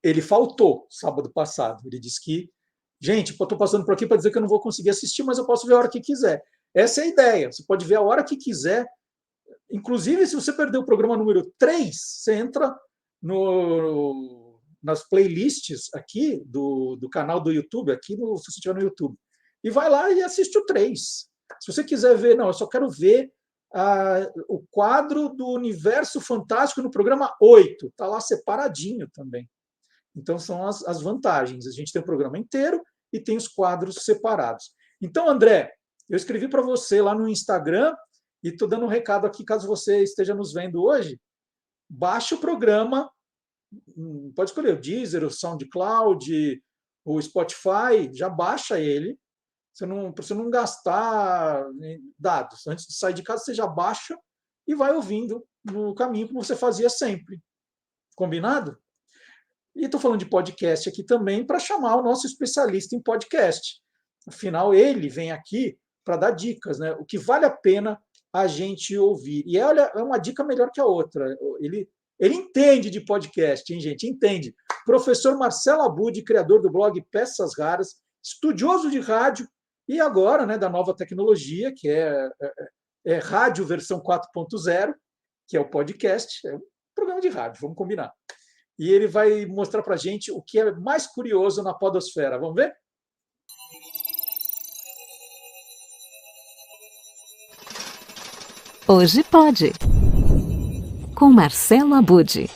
[SPEAKER 1] ele faltou sábado passado. Ele disse que, gente, estou passando por aqui para dizer que eu não vou conseguir assistir, mas eu posso ver a hora que quiser. Essa é a ideia. Você pode ver a hora que quiser. Inclusive, se você perder o programa número 3, você entra nas playlists aqui do canal do YouTube, se você estiver no YouTube, e vai lá e assiste o 3. Se você quiser ver, não, eu só quero ver o quadro do Universo Fantástico no programa 8. Está lá separadinho também. Então, são as vantagens. A gente tem o programa inteiro e tem os quadros separados. Então, André, eu escrevi para você lá no Instagram e estou dando um recado aqui, caso você esteja nos vendo hoje. Baixe o programa, pode escolher o Deezer, o SoundCloud, o Spotify, já baixa ele, para você não gastar dados. Antes de sair de casa, você já baixa e vai ouvindo no caminho, como você fazia sempre. Combinado? E estou falando de podcast aqui também para chamar o nosso especialista em podcast. Afinal, ele vem aqui para dar dicas, né? O que vale a pena a gente ouvir. E olha, é uma dica melhor que a outra. Ele entende de podcast, hein, gente? Entende. Professor Marcelo Abud, criador do blog Peças Raras, estudioso de rádio e agora, né, da nova tecnologia, que é rádio versão 4.0, que é o podcast. É um programa de rádio, vamos combinar. E ele vai mostrar para a gente o que é mais curioso na podosfera. Vamos ver?
[SPEAKER 18] Hoje pode. Com Marcelo Abud.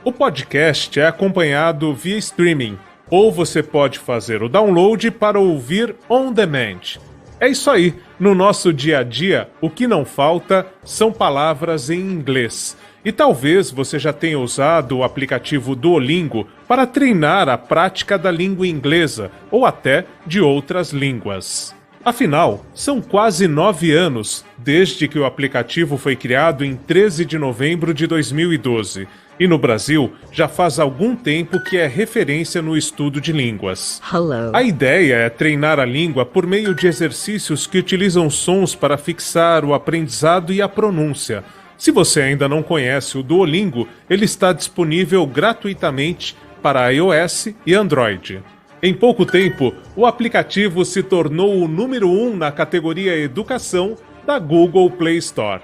[SPEAKER 19] O podcast é acompanhado via streaming, ou você pode fazer o download para ouvir on demand. É isso aí, no nosso dia a dia, o que não falta são palavras em inglês. E talvez você já tenha usado o aplicativo Duolingo para treinar a prática da língua inglesa ou até de outras línguas. Afinal, são quase 9 anos desde que o aplicativo foi criado em 13 de novembro de 2012. E no Brasil, já faz algum tempo que é referência no estudo de línguas.
[SPEAKER 18] Hello.
[SPEAKER 19] A ideia é treinar a língua por meio de exercícios que utilizam sons para fixar o aprendizado e a pronúncia. Se você ainda não conhece o Duolingo, ele está disponível gratuitamente para iOS e Android. Em pouco tempo, o aplicativo se tornou o número 1 na categoria Educação da Google Play Store.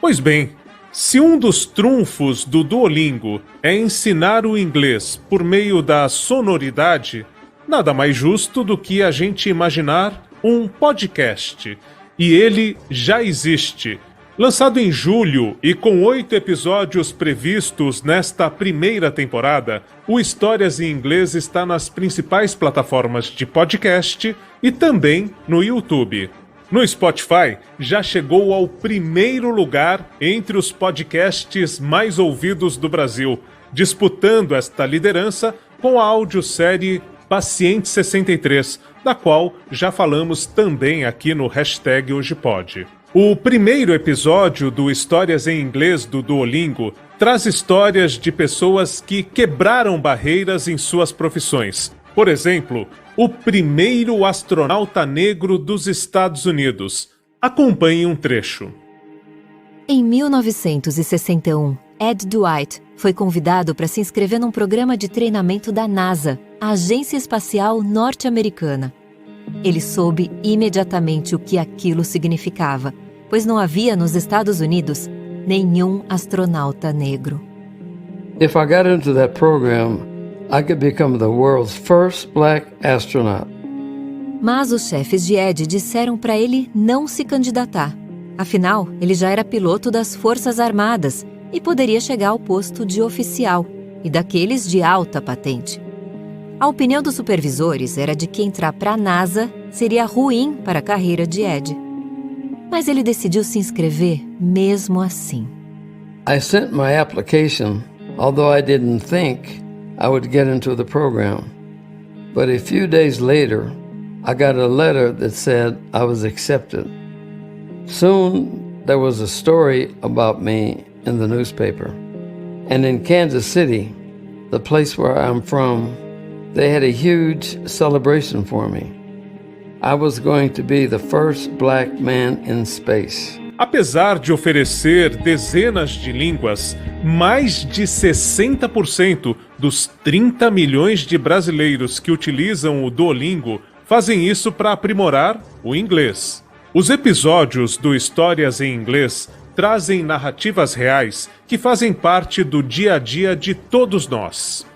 [SPEAKER 19] Pois bem, se um dos trunfos do Duolingo é ensinar o inglês por meio da sonoridade, nada mais justo do que a gente imaginar um podcast. E ele já existe. Lançado em julho e com 8 episódios previstos nesta primeira temporada, o Histórias em Inglês está nas principais plataformas de podcast e também no YouTube. No Spotify, já chegou ao primeiro lugar entre os podcasts mais ouvidos do Brasil, disputando esta liderança com a audiosérie Paciente 63, da qual já falamos também aqui no hashtag Hoje Pode. O primeiro episódio do Histórias em Inglês do Duolingo traz histórias de pessoas que quebraram barreiras em suas profissões. Por exemplo, o primeiro astronauta negro dos Estados Unidos. Acompanhe um trecho.
[SPEAKER 18] Em 1961, Ed Dwight foi convidado para se inscrever num programa de treinamento da NASA, a Agência Espacial Norte-Americana. Ele soube imediatamente o que aquilo significava, pois não havia nos Estados Unidos nenhum astronauta negro.
[SPEAKER 20] If I got into that program, I could become the world's first black astronaut.
[SPEAKER 18] Mas os chefes de Ed disseram para ele não se candidatar. Afinal, ele já era piloto das Forças Armadas e poderia chegar ao posto de oficial e daqueles de alta patente. A opinião dos supervisores era de que entrar para a NASA seria ruim para a carreira de Ed. Mas ele decidiu se inscrever mesmo assim.
[SPEAKER 20] I sent my application, although I didn't think I would get into the program. But a few days later, I got a letter that said I was accepted. Soon, there was a story about me in the newspaper. And in Kansas City, the place where I'm from, they had a huge celebration for me. I was going to be the first black man in space.
[SPEAKER 19] Apesar de oferecer dezenas de línguas, mais de 60% dos 30 milhões de brasileiros que utilizam o Duolingo fazem isso para aprimorar o inglês. Os episódios do Histórias em Inglês trazem narrativas reais que fazem parte do dia a dia de todos nós.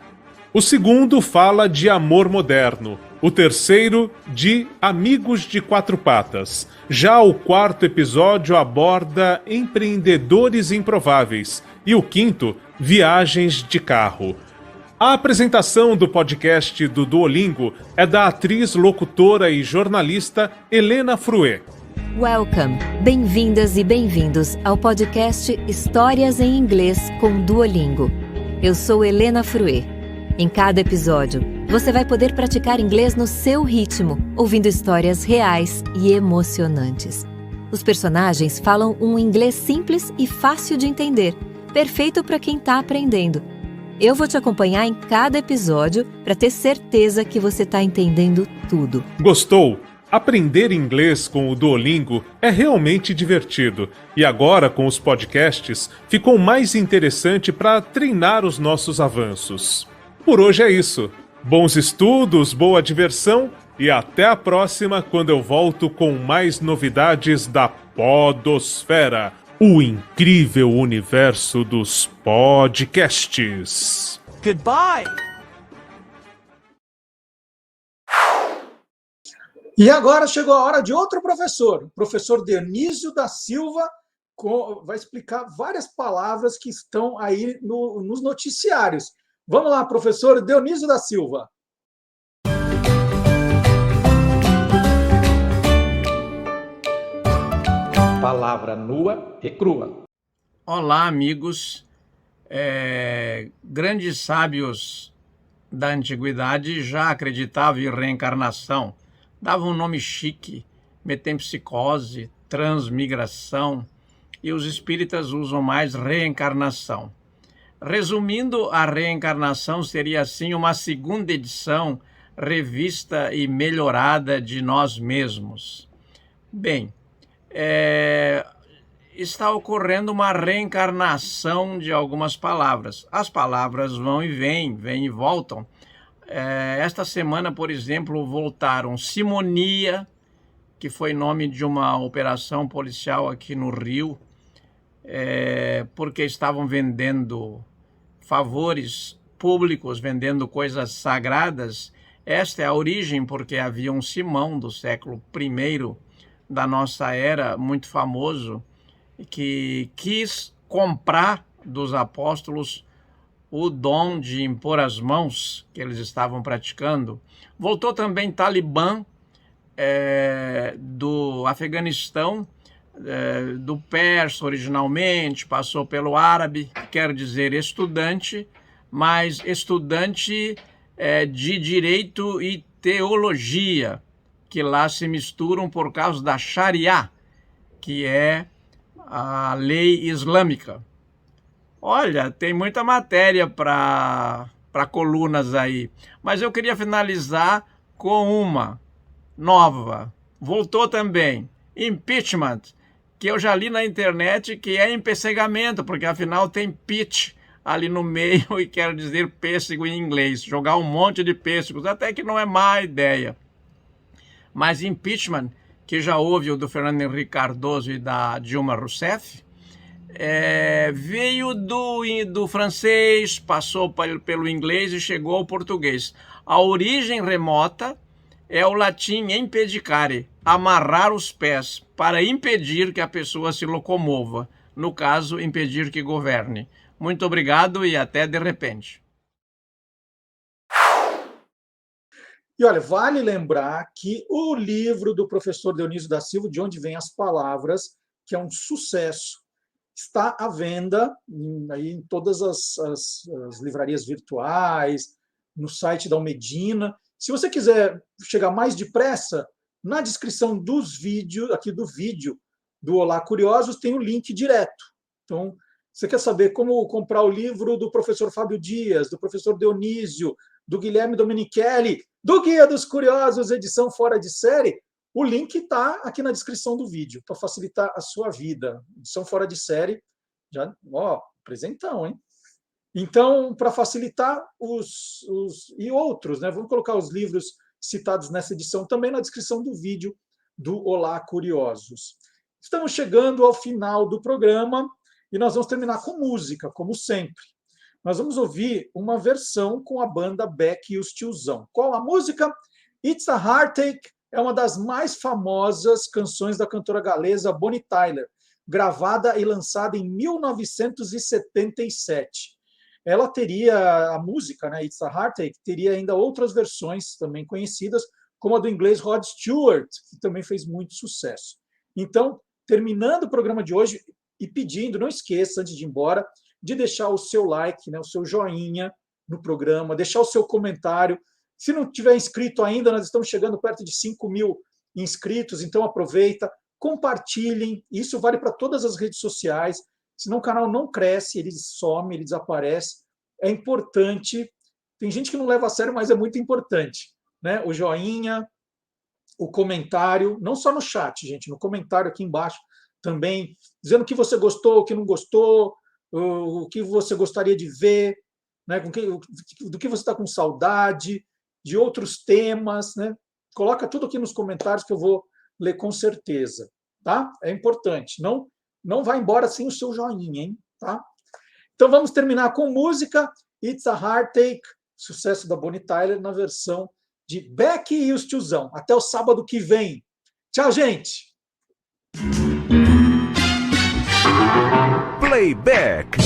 [SPEAKER 19] O segundo fala de amor moderno, o terceiro de amigos de quatro patas. Já o quarto episódio aborda empreendedores improváveis e o quinto, viagens de carro. A apresentação do podcast do Duolingo é da atriz, locutora e jornalista Helena Fruet.
[SPEAKER 18] Welcome! Bem-vindas e bem-vindos ao podcast Histórias em Inglês com Duolingo. Eu sou Helena Fruet. Em cada episódio, você vai poder praticar inglês no seu ritmo, ouvindo histórias reais e emocionantes. Os personagens falam um inglês simples e fácil de entender, perfeito para quem está aprendendo. Eu vou te acompanhar em cada episódio para ter certeza que você está entendendo tudo.
[SPEAKER 19] Gostou? Aprender inglês com o Duolingo é realmente divertido. E agora, com os podcasts, ficou mais interessante para treinar os nossos avanços. Por hoje é isso. Bons estudos, boa diversão e até a próxima, quando eu volto com mais novidades da Podosfera, o incrível universo dos podcasts.
[SPEAKER 5] Goodbye!
[SPEAKER 1] E agora chegou a hora de outro professor. O professor Dionísio da Silva vai explicar várias palavras que estão aí nos noticiários. Vamos lá, professor Dionísio da Silva.
[SPEAKER 21] Palavra nua e crua.
[SPEAKER 22] Olá, amigos. Grandes sábios da antiguidade já acreditavam em reencarnação. Davam um nome chique, metempsicose, transmigração, e os espíritas usam mais reencarnação. Resumindo, a reencarnação seria assim uma segunda edição revista e melhorada de nós mesmos. Bem, está ocorrendo uma reencarnação de algumas palavras. As palavras vão e vêm e voltam. Esta semana, por exemplo, voltaram simonia, que foi nome de uma operação policial aqui no Rio, porque estavam vendendo favores públicos, vendendo coisas sagradas. Esta é a origem, porque havia um Simão do século I da nossa era, muito famoso, que quis comprar dos apóstolos o dom de impor as mãos que eles estavam praticando. Voltou também Talibã, do Afeganistão, do persa originalmente, passou pelo árabe, que quer dizer estudante, mas estudante de direito e teologia, que lá se misturam por causa da Sharia, que é a lei islâmica. Olha, tem muita matéria para colunas aí, mas eu queria finalizar com uma nova. Voltou também, impeachment, que eu já li na internet que é empessegamento, porque afinal tem pitch ali no meio e quer dizer pêssego em inglês, jogar um monte de pêssegos, até que não é má ideia. Mas impeachment, que já houve o do Fernando Henrique Cardoso e da Dilma Rousseff, veio do francês, passou pelo inglês e chegou ao português. A origem remota é o latim impedicare, amarrar os pés, para impedir que a pessoa se locomova. No caso, impedir que governe. Muito obrigado e até de repente.
[SPEAKER 1] E olha, vale lembrar que o livro do professor Dionísio da Silva, De Onde Vêm as Palavras, que é um sucesso, está à venda em todas as livrarias virtuais, no site da Almedina. Se você quiser chegar mais depressa, na descrição dos vídeos, aqui do vídeo do Olá Curiosos, tem o link direto. Então, você quer saber como comprar o livro do professor Fábio Dias, do professor Dionísio, do Guilherme Domenichelli, do Guia dos Curiosos, edição fora de série, o link está aqui na descrição do vídeo, para facilitar a sua vida. Edição fora de série, já, presentão, hein? Então, para facilitar e outros, né? Vamos colocar os livros citados nessa edição também na descrição do vídeo do Olá Curiosos. Estamos chegando ao final do programa e nós vamos terminar com música, como sempre. Nós vamos ouvir uma versão com a banda Beck e os Tiozão. Qual a música? It's a Heartache é uma das mais famosas canções da cantora galesa Bonnie Tyler, gravada e lançada em 1977. Ela teria, a música, né, It's a Heartache, teria ainda outras versões também conhecidas, como a do inglês Rod Stewart, que também fez muito sucesso. Então, terminando o programa de hoje e pedindo, não esqueça, antes de ir embora, de deixar o seu like, né, o seu joinha no programa, deixar o seu comentário. Se não tiver inscrito ainda, nós estamos chegando perto de 5.000 inscritos, então aproveita, compartilhem, isso vale para todas as redes sociais, senão o canal não cresce, ele some, ele desaparece. É importante, tem gente que não leva a sério, mas é muito importante, né? O joinha, o comentário, não só no chat, gente, no comentário aqui embaixo também, dizendo o que você gostou, o que não gostou, o que você gostaria de ver, né? Do que você está com saudade, de outros temas, né? Coloca tudo aqui nos comentários que eu vou ler com certeza, tá? É importante, não vai embora sem o seu joinha, hein? Tá? Então vamos terminar com música It's a Heartache, sucesso da Bonnie Tyler na versão de Beck e os Tiozão. Até o sábado que vem. Tchau, gente!
[SPEAKER 2] Playback.